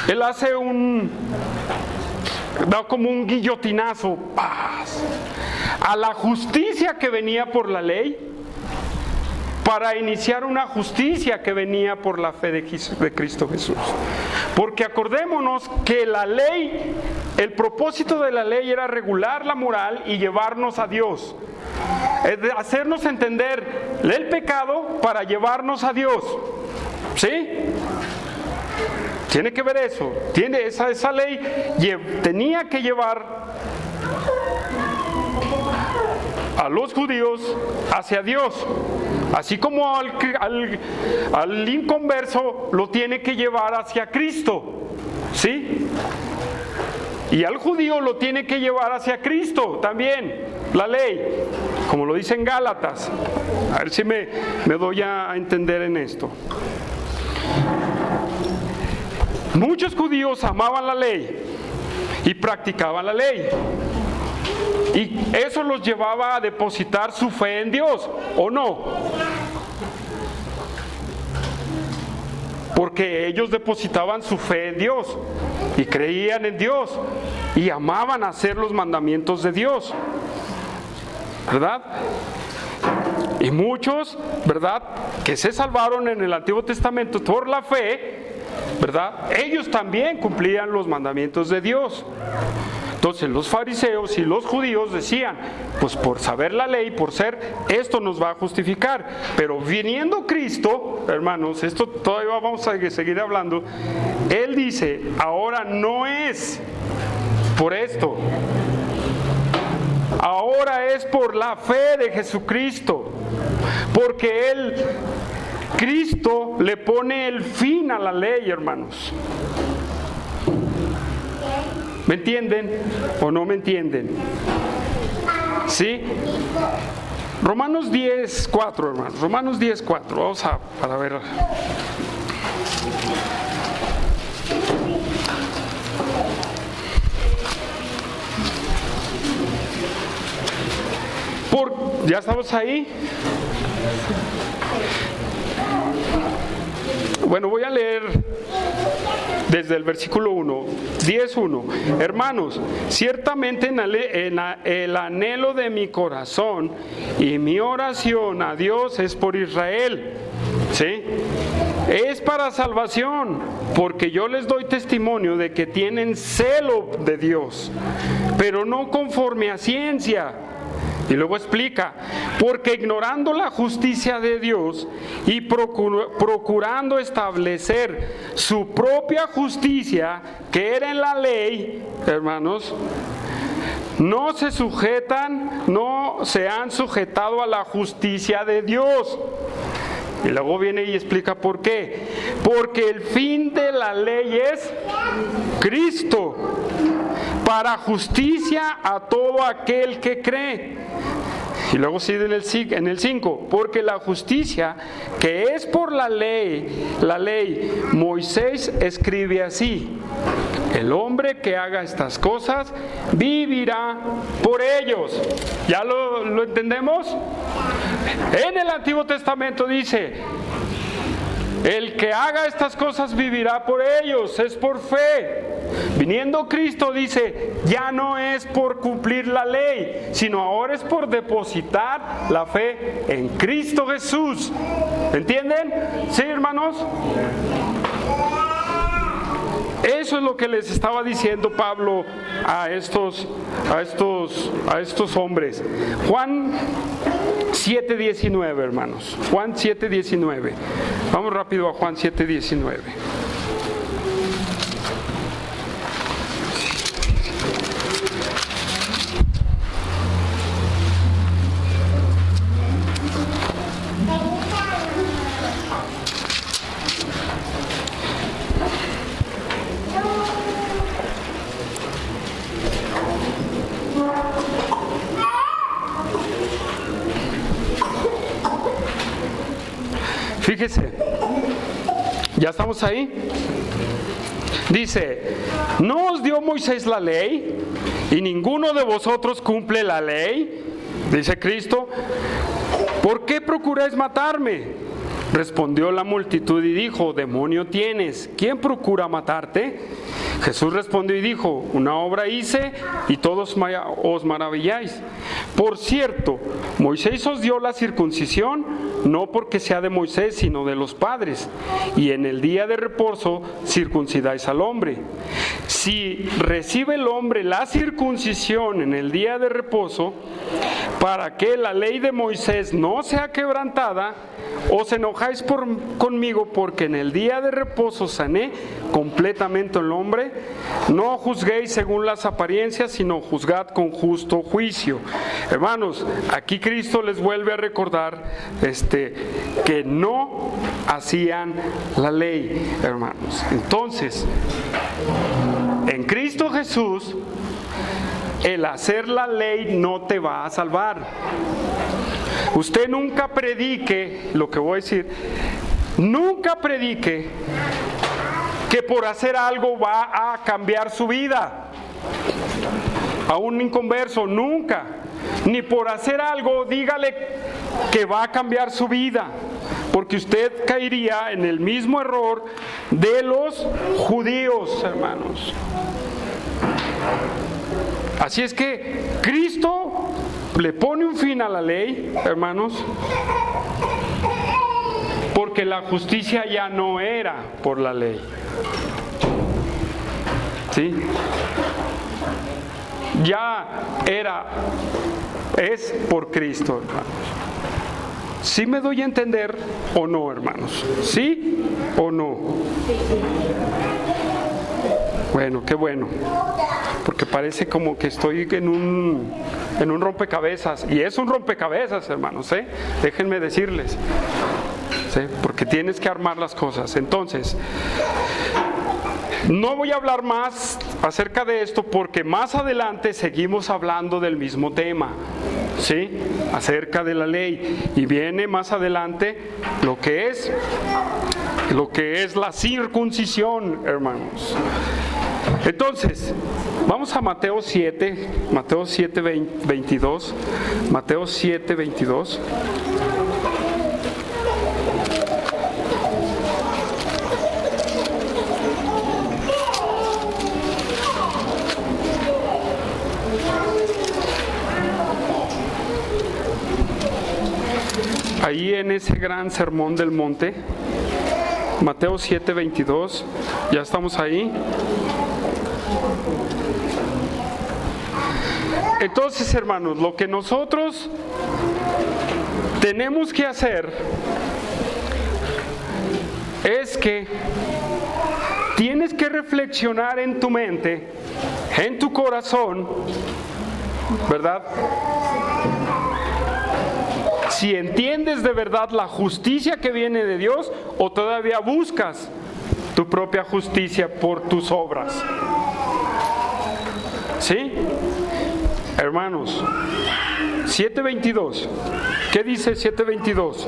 Él hace da como un guillotinazo, ¡paz!, a la justicia que venía por la ley, para iniciar una justicia que venía por la fe de Cristo Jesús. Porque acordémonos que la ley, el propósito de la ley era regular la moral y llevarnos a Dios. Es de hacernos entender el pecado para llevarnos a Dios. ¿Sí? Tiene que ver eso. Esa ley tenía que llevar a los judíos hacia Dios, así como al inconverso lo tiene que llevar hacia Cristo, ¿sí? Y al judío lo tiene que llevar hacia Cristo también, la ley, como lo dice en Gálatas. A ver si me doy a entender en esto. Muchos judíos amaban la ley y practicaban la ley. Y eso los llevaba a depositar su fe en Dios, ¿o no? Porque ellos depositaban su fe en Dios y creían en Dios y amaban hacer los mandamientos de Dios, ¿verdad? Y muchos, ¿verdad?, que se salvaron en el Antiguo Testamento por la fe, ¿verdad?, ellos también cumplían los mandamientos de Dios. Entonces los fariseos y los judíos decían, pues por saber la ley, por ser, esto nos va a justificar. Pero viniendo Cristo, hermanos, esto todavía vamos a seguir hablando, Él dice, ahora no es por esto, ahora es por la fe de Jesucristo, porque Cristo le pone el fin a la ley, hermanos. ¿Me entienden o no me entienden? ¿Sí? Romanos 10:4, hermanos. Romanos 10:4. Vamos para ver. ¿Ya estamos ahí? Bueno, voy a leer desde el versículo 1, 10:1. Hermanos, ciertamente en el anhelo de mi corazón y mi oración a Dios es por Israel, ¿sí? Es para salvación, porque yo les doy testimonio de que tienen celo de Dios, pero no conforme a ciencia. Y luego explica, porque ignorando la justicia de Dios y procurando establecer su propia justicia, que era en la ley, hermanos, no se han sujetado a la justicia de Dios. Y luego viene y explica por qué. Porque el fin de la ley es Cristo, para justicia a todo aquel que cree. Y luego sigue en el 5, porque la justicia que es por la ley, Moisés escribe así: el hombre que haga estas cosas vivirá por ellos. ¿Ya lo entendemos? En el Antiguo Testamento dice, el que haga estas cosas vivirá por ellos, es por fe. Viniendo Cristo dice, ya no es por cumplir la ley, sino ahora es por depositar la fe en Cristo Jesús. ¿Entienden? ¿Sí, hermanos? Eso es lo que les estaba diciendo Pablo a estos hombres. Juan 7:19, hermanos. Juan 7:19. Vamos rápido a Juan 7:19. Fíjese, ¿ya estamos ahí? Dice, ¿no os dio Moisés la ley y ninguno de vosotros cumple la ley? Dice Cristo, ¿por qué procuráis matarme? Respondió la multitud y dijo, demonio tienes, ¿quién procura matarte? Jesús respondió y dijo, una obra hice y todos os maravilláis. Por cierto, Moisés os dio la circuncisión, no porque sea de Moisés, sino de los padres. Y en el día de reposo circuncidáis al hombre. Si recibe el hombre la circuncisión en el día de reposo, para que la ley de Moisés no sea quebrantada, os enojáis conmigo porque en el día de reposo sané completamente al hombre. No juzguéis según las apariencias, sino juzgad con justo juicio. Hermanos, aquí Cristo les vuelve a recordar que no hacían la ley, hermanos. Entonces, en Cristo Jesús, el hacer la ley no te va a salvar. Usted nunca predique, lo que voy a decir, nunca predique que por hacer algo va a cambiar su vida. A un inconverso, nunca. Ni por hacer algo dígale que va a cambiar su vida, porque usted caería en el mismo error de los judíos, hermanos. Así es que Cristo le pone un fin a la ley, hermanos, porque la justicia ya no era por la ley. ¿Sí? Ya es por Cristo, hermanos. ¿Sí me doy a entender o no, hermanos? ¿Sí o no? Bueno, qué bueno. Porque parece como que estoy en un rompecabezas. Y es un rompecabezas, hermanos, ¿eh? Déjenme decirles. ¿Sí? Porque tienes que armar las cosas. Entonces, no voy a hablar más acerca de esto porque más adelante seguimos hablando del mismo tema, ¿sí? Acerca de la ley. Y viene más adelante lo que es la circuncisión, hermanos. Entonces, vamos a Mateo 7, 22. Mateo 7, 22. Ahí en ese gran sermón del monte, Mateo 7, 22, ya estamos ahí. Entonces, hermanos, lo que nosotros tenemos que hacer es que tienes que reflexionar en tu mente, en tu corazón, ¿verdad? Si entiendes de verdad la justicia que viene de Dios o todavía buscas tu propia justicia por tus obras. ¿Sí? Hermanos, 7:22. ¿Qué dice 7:22?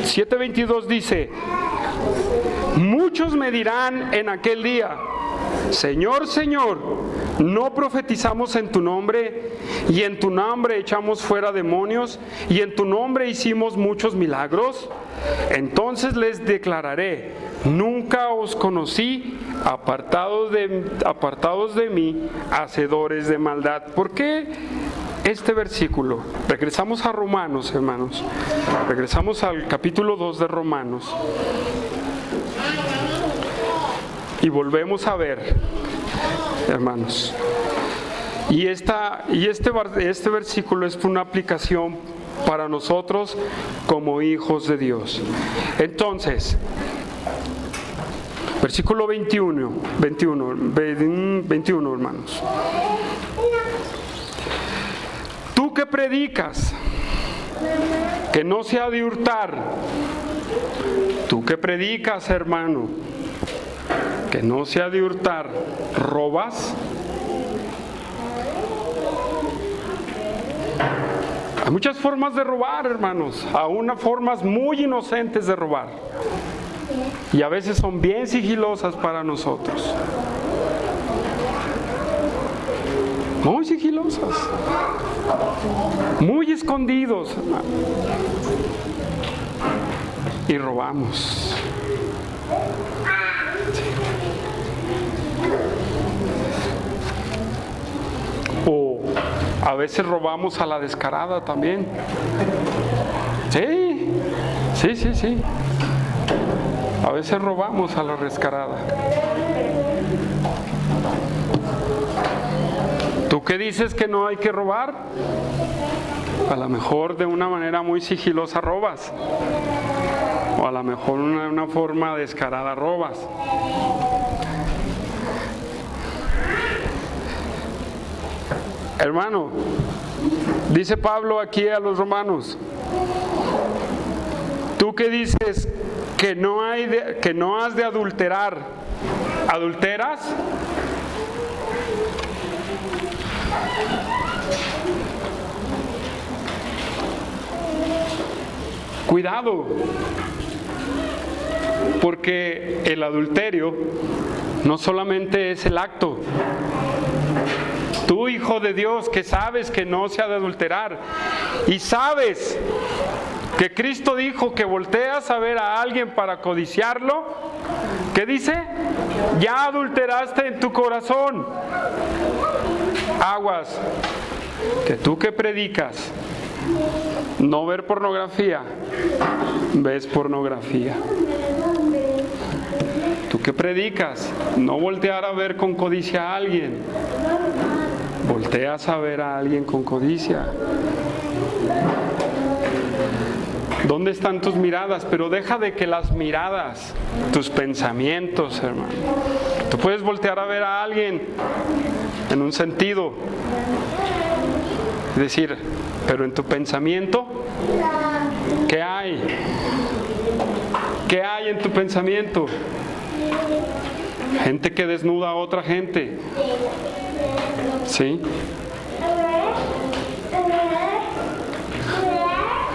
7:22 dice: muchos me dirán en aquel día, Señor, Señor, ¿no profetizamos en tu nombre, y en tu nombre echamos fuera demonios, y en tu nombre hicimos muchos milagros? Entonces les declararé, nunca os conocí, apartados de mí, hacedores de maldad. ¿Por qué este versículo? Regresamos a Romanos, hermanos. Regresamos al capítulo 2 de Romanos. Y volvemos a ver, hermanos. Y este versículo es una aplicación para nosotros como hijos de Dios. Entonces, versículo 21, hermanos. Tú que predicas que no se ha de hurtar, tú que predicas, hermano, que no se ha de hurtar, ¿robas? Hay muchas formas de robar, hermanos, aún formas muy inocentes de robar. Y a veces son bien sigilosas para nosotros. Muy sigilosas. Muy escondidos, hermano. Y robamos. O a veces robamos a la descarada también. Sí. A veces robamos a la descarada. ¿Tú qué dices que no hay que robar? A lo mejor de una manera muy sigilosa robas. O a lo mejor una forma descarada robas. Hermano, dice Pablo aquí a los romanos, tú que dices que no has de adulterar, ¿adulteras? Cuidado, porque el adulterio no solamente es el acto. Tú, hijo de Dios, que sabes que no se ha de adulterar y sabes que Cristo dijo que volteas a ver a alguien para codiciarlo, ¿qué dice? Ya adulteraste en tu corazón. Aguas, que tú que predicas no ver pornografía, ves pornografía. Tú que predicas no voltear a ver con codicia a alguien, volteas a ver a alguien con codicia. ¿Dónde están tus miradas? Pero deja de que las miradas, tus pensamientos, hermano. Tú puedes voltear a ver a alguien en un sentido, decir, pero en tu pensamiento, ¿qué hay? ¿Qué hay en tu pensamiento? Gente que desnuda a otra gente. ¿Sí?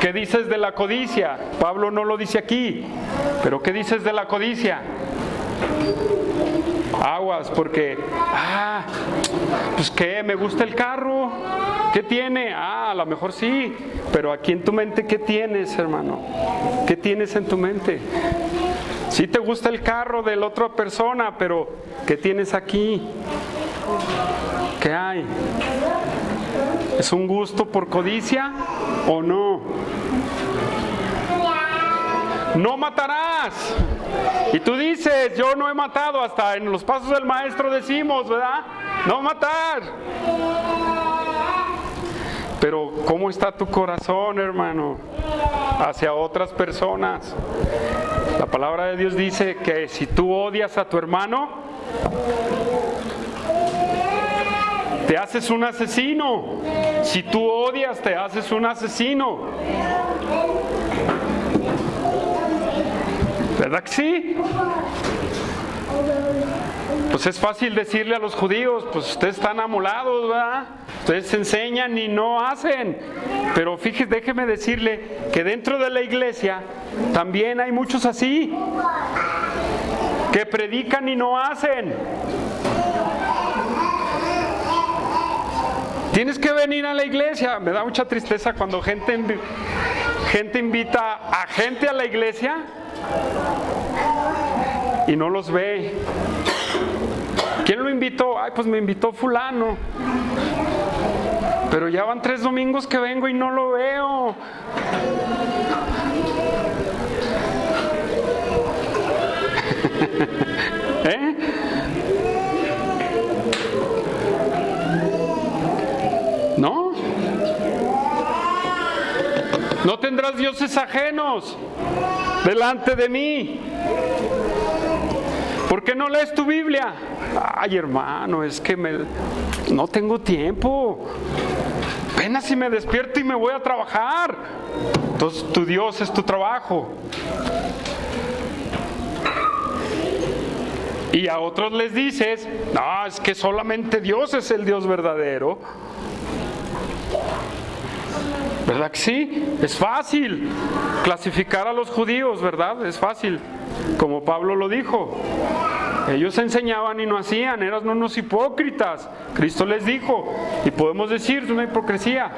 ¿Qué dices de la codicia? Pablo no lo dice aquí, pero ¿qué dices de la codicia? Aguas, porque, pues ¿qué? ¿Me gusta el carro? ¿Qué tiene? A lo mejor sí, pero aquí en tu mente, ¿qué tienes, hermano? ¿Qué tienes en tu mente? Sí te gusta el carro de la otra persona, pero ¿qué tienes aquí? ¿Qué hay? ¿Es un gusto por codicia o no? No matarás. Y tú dices, yo no he matado, hasta en los pasos del maestro decimos, ¿verdad? No matar. Pero ¿cómo está tu corazón, hermano? Hacia otras personas. La palabra de Dios dice que si tú odias a tu hermano, te haces un asesino. Si tú odias, te haces un asesino. ¿Verdad que sí? Pues es fácil decirle a los judíos, pues ustedes están amolados, ¿verdad? Ustedes enseñan y no hacen. Pero fíjese, déjeme decirle que dentro de la iglesia también hay muchos así, que predican y no hacen. Tienes que venir a la iglesia. Me da mucha tristeza cuando gente invita a gente a la iglesia y no los ve. ¿Quién lo invitó? Ay, pues me invitó fulano. Pero ya van 3 domingos que vengo y no lo veo. ¿Eh? ¿No? No tendrás dioses ajenos delante de mí. ¿Por qué no lees tu Biblia? Ay, hermano, es que no tengo tiempo. Apenas si me despierto y me voy a trabajar. Entonces tu Dios es tu trabajo. Y a otros les dices, no, es que solamente Dios es el Dios verdadero. ¿Verdad que sí? Es fácil clasificar a los judíos, ¿verdad? Es fácil, como Pablo lo dijo. Ellos enseñaban y no hacían, eran unos hipócritas. Cristo les dijo, y podemos decir, es una hipocresía.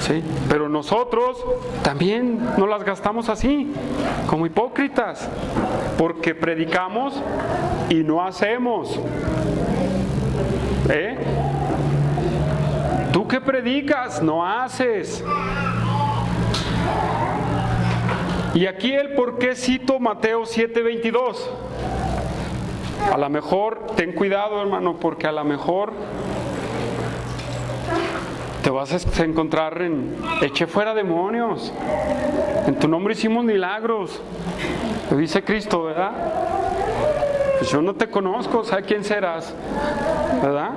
Sí, pero nosotros también nos las gastamos así, como hipócritas, porque predicamos y no hacemos. Tú que predicas, no haces. Y aquí el por qué cito Mateo 7:22. A lo mejor, ten cuidado, hermano, porque a lo mejor te vas a encontrar eché fuera demonios. En tu nombre hicimos milagros. Lo dice Cristo, ¿verdad? Pues yo no te conozco, ¿sabes quién serás? ¿Verdad?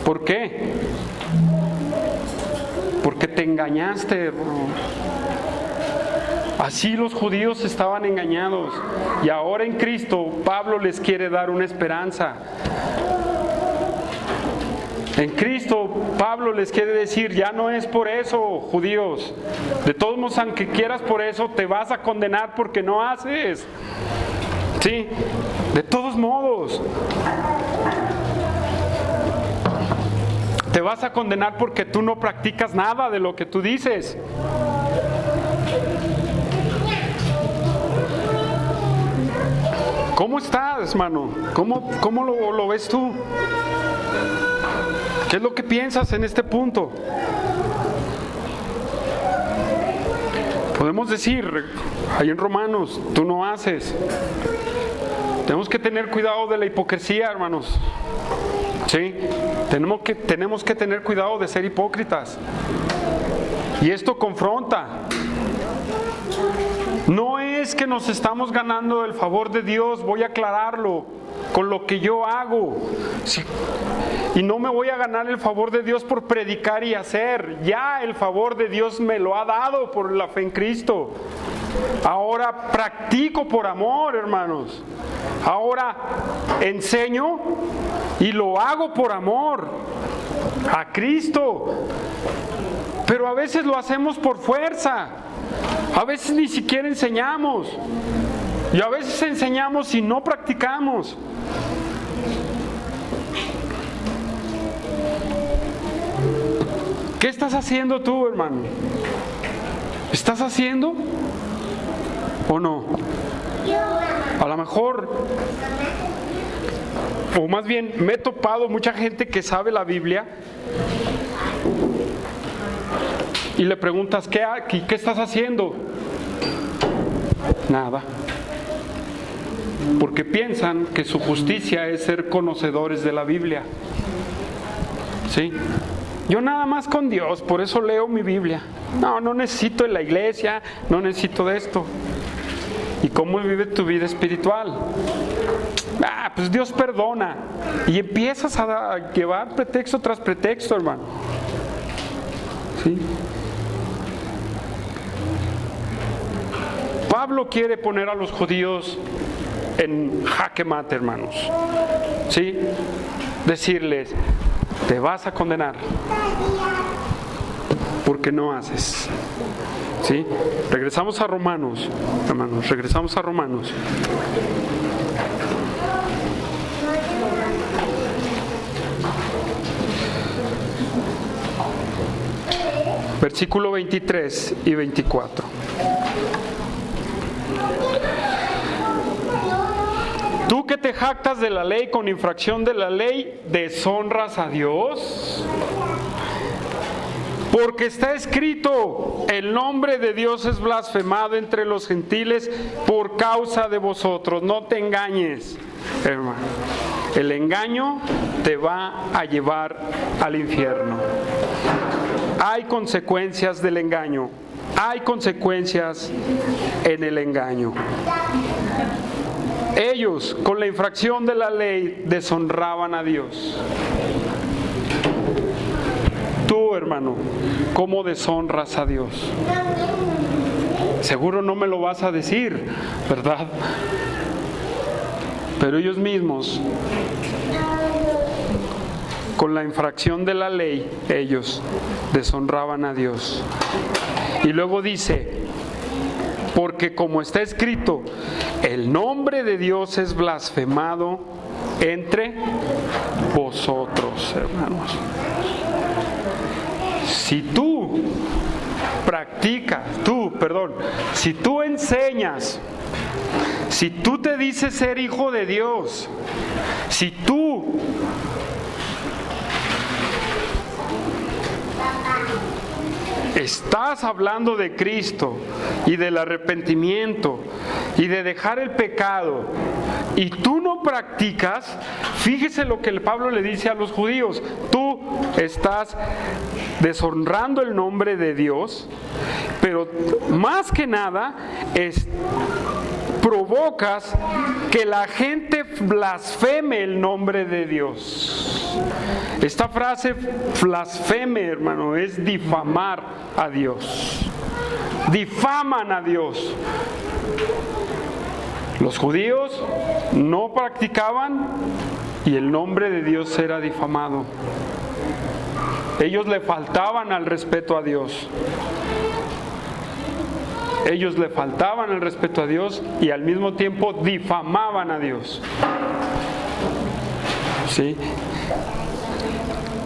¿Por qué? Porque te engañaste, hermano. Así los judíos estaban engañados. Y ahora en Cristo, Pablo les quiere dar una esperanza. En Cristo, Pablo les quiere decir, ya no es por eso, judíos. De todos modos, aunque quieras por eso, te vas a condenar porque no haces. Sí, de todos modos. Te vas a condenar porque tú no practicas nada de lo que tú dices. ¿Cómo estás, hermano? ¿Cómo lo ves tú? ¿Qué es lo que piensas en este punto? Podemos decir, ahí en Romanos, tú no haces. Tenemos que tener cuidado de la hipocresía, hermanos. ¿Sí? Tenemos que tener cuidado de ser hipócritas. Y esto confronta. No es que nos estamos ganando el favor de Dios, voy a aclararlo, con lo que yo hago. Sí. Y no me voy a ganar el favor de Dios por predicar y hacer. Ya el favor de Dios me lo ha dado por la fe en Cristo. Ahora practico por amor, hermanos. Ahora enseño y lo hago por amor a Cristo. Pero a veces lo hacemos por fuerza. A veces ni siquiera enseñamos. Y a veces enseñamos y no practicamos. ¿Qué estás haciendo tú, hermano? ¿Estás haciendo o no? A lo mejor, o más bien me he topado mucha gente que sabe la Biblia y le preguntas, ¿qué estás haciendo? Nada. Porque piensan que su justicia es ser conocedores de la Biblia. ¿Sí? Yo nada más con Dios, por eso leo mi Biblia. No necesito de la iglesia, no necesito de esto. ¿Y cómo vive tu vida espiritual? Pues Dios perdona. Y empiezas a llevar pretexto tras pretexto, hermano. ¿Sí? Pablo quiere poner a los judíos en jaque mate, hermanos. ¿Sí? Decirles, te vas a condenar porque no haces. ¿Sí? Regresamos a Romanos, hermanos, regresamos a Romanos. Versículo 23 y 24. Tú que te jactas de la ley con infracción de la ley, ¿deshonras a Dios? Porque está escrito, el nombre de Dios es blasfemado entre los gentiles por causa de vosotros. No te engañes, hermano. El engaño te va a llevar al infierno. Hay consecuencias del engaño. Hay consecuencias en el engaño. Ellos, con la infracción de la ley, deshonraban a Dios. Tú, hermano, ¿cómo deshonras a Dios? Seguro no me lo vas a decir, ¿verdad? Pero ellos mismos, con la infracción de la ley, ellos deshonraban a Dios. Y luego dice, porque como está escrito, el nombre de Dios es blasfemado entre vosotros, hermanos. Si tú si tú enseñas, si tú te dices ser hijo de Dios, si tú estás hablando de Cristo y del arrepentimiento y de dejar el pecado y tú no practicas, fíjese lo que el Pablo le dice a los judíos, tú estás deshonrando el nombre de Dios, pero más que nada provocas que la gente blasfeme el nombre de Dios. Esta frase blasfeme, hermano, es difamar a Dios. Difaman a Dios. Los judíos no practicaban y el nombre de Dios era difamado. Ellos le faltaban al respeto a Dios. Ellos le faltaban el respeto a Dios y al mismo tiempo difamaban a Dios. ¿Sí?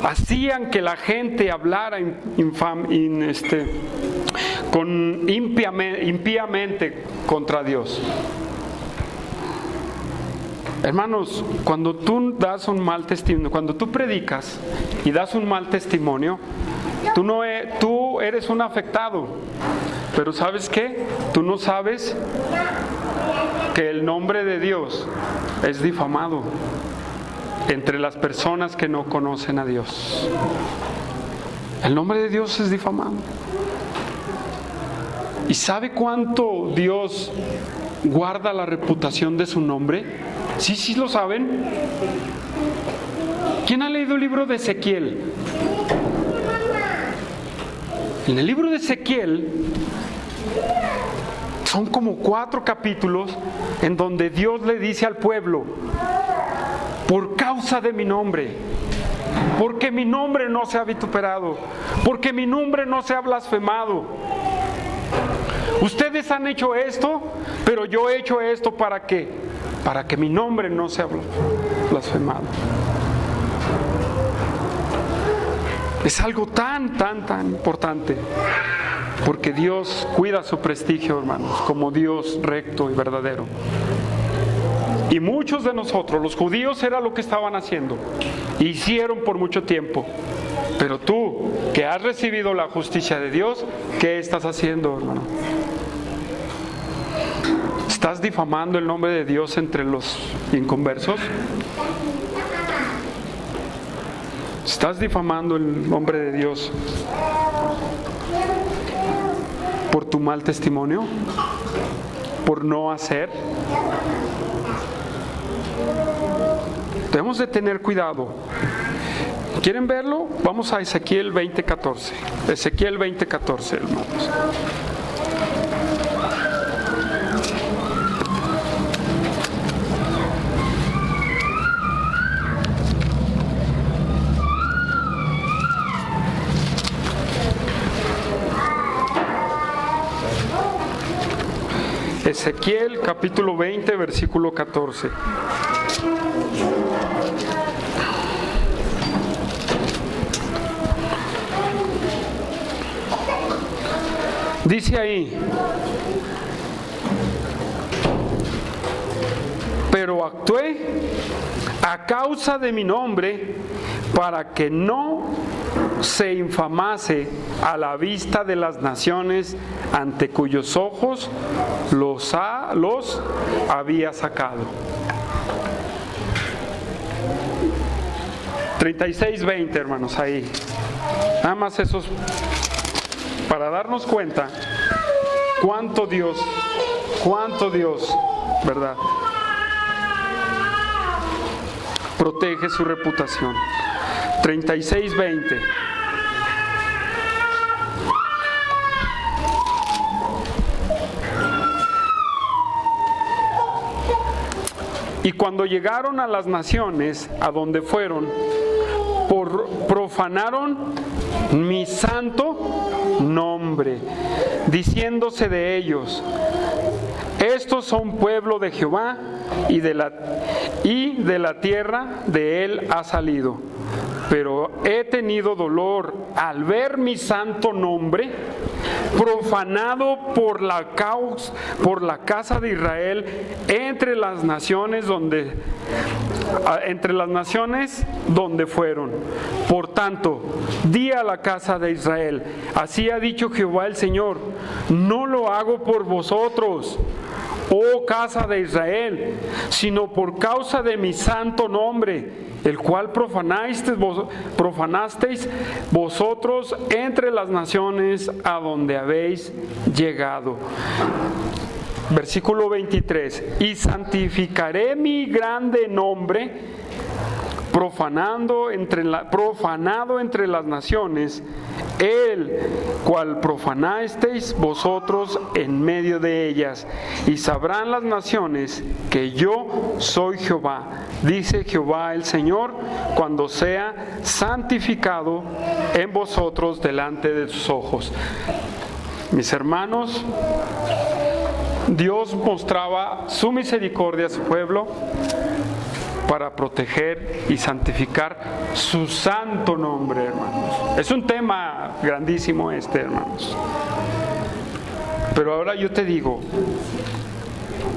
Hacían que la gente hablara impíamente contra Dios. Hermanos, cuando tú das un mal testimonio, cuando tú predicas y das un mal testimonio, tú eres un afectado. Pero ¿sabes qué? Tú no sabes que el nombre de Dios es difamado entre las personas que no conocen a Dios. El nombre de Dios es difamado. ¿Y sabe cuánto Dios guarda la reputación de su nombre? Sí lo saben. ¿Quién ha leído el libro de Ezequiel? En el libro de Ezequiel son como 4 capítulos en donde Dios le dice al pueblo, por causa de mi nombre, porque mi nombre no se ha vituperado, porque mi nombre no se ha blasfemado. Ustedes han hecho esto, pero yo he hecho esto ¿para qué? Para que mi nombre no sea blasfemado. Es algo tan importante, porque Dios cuida su prestigio, hermanos, como Dios recto y verdadero. Y muchos de nosotros, los judíos, era lo que estaban haciendo, hicieron por mucho tiempo. Pero tú, que has recibido la justicia de Dios, ¿qué estás haciendo, hermano? ¿Estás difamando el nombre de Dios entre los inconversos? ¿Estás difamando el nombre de Dios por tu mal testimonio? ¿Por no hacer? Debemos de tener cuidado. ¿Quieren verlo? Vamos a Ezequiel 20:14. Ezequiel 20:14, hermanos. Ezequiel capítulo 20, versículo 14. Dice ahí, pero actué a causa de mi nombre para que no se infamase a la vista de las naciones ante cuyos ojos los había sacado. 36:20, hermanos, ahí. Nada más esos para darnos cuenta cuánto Dios, ¿verdad? Protege su reputación. 36:20. Y cuando llegaron a las naciones a donde fueron, profanaron mi santo nombre, diciéndose de ellos: estos son pueblo de Jehová, y de la tierra de él ha salido. Pero he tenido dolor al ver mi santo nombre profanado por la casa de Israel entre las naciones donde fueron. Por tanto, di a la casa de Israel: así ha dicho Jehová el Señor, no lo hago por vosotros, oh casa de Israel, sino por causa de mi santo nombre, el cual profanasteis vosotros entre las naciones a donde habéis llegado. Versículo 23: y santificaré mi grande nombre, profanado entre las naciones, el cual profanasteis vosotros en medio de ellas, y sabrán las naciones que yo soy Jehová, dice Jehová el Señor, cuando sea santificado en vosotros delante de sus ojos. Mis hermanos, Dios mostraba su misericordia a su pueblo para proteger y santificar su santo nombre, hermanos. Es un tema grandísimo hermanos. Pero ahora yo te digo,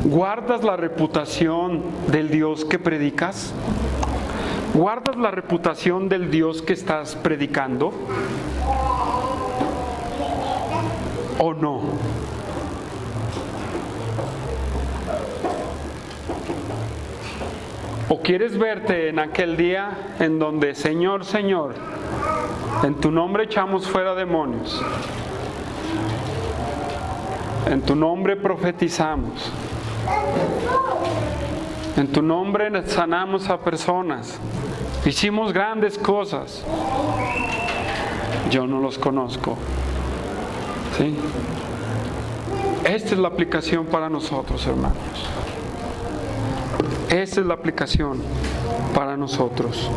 ¿guardas la reputación del Dios que predicas? ¿Guardas la reputación del Dios que estás predicando? ¿O no? ¿O quieres verte en aquel día en donde, Señor, Señor, en tu nombre echamos fuera demonios, en tu nombre profetizamos, en tu nombre sanamos a personas, hicimos grandes cosas, yo no los conozco? ¿Sí? Esta es la aplicación para nosotros, hermanos. Esta es la aplicación para nosotros.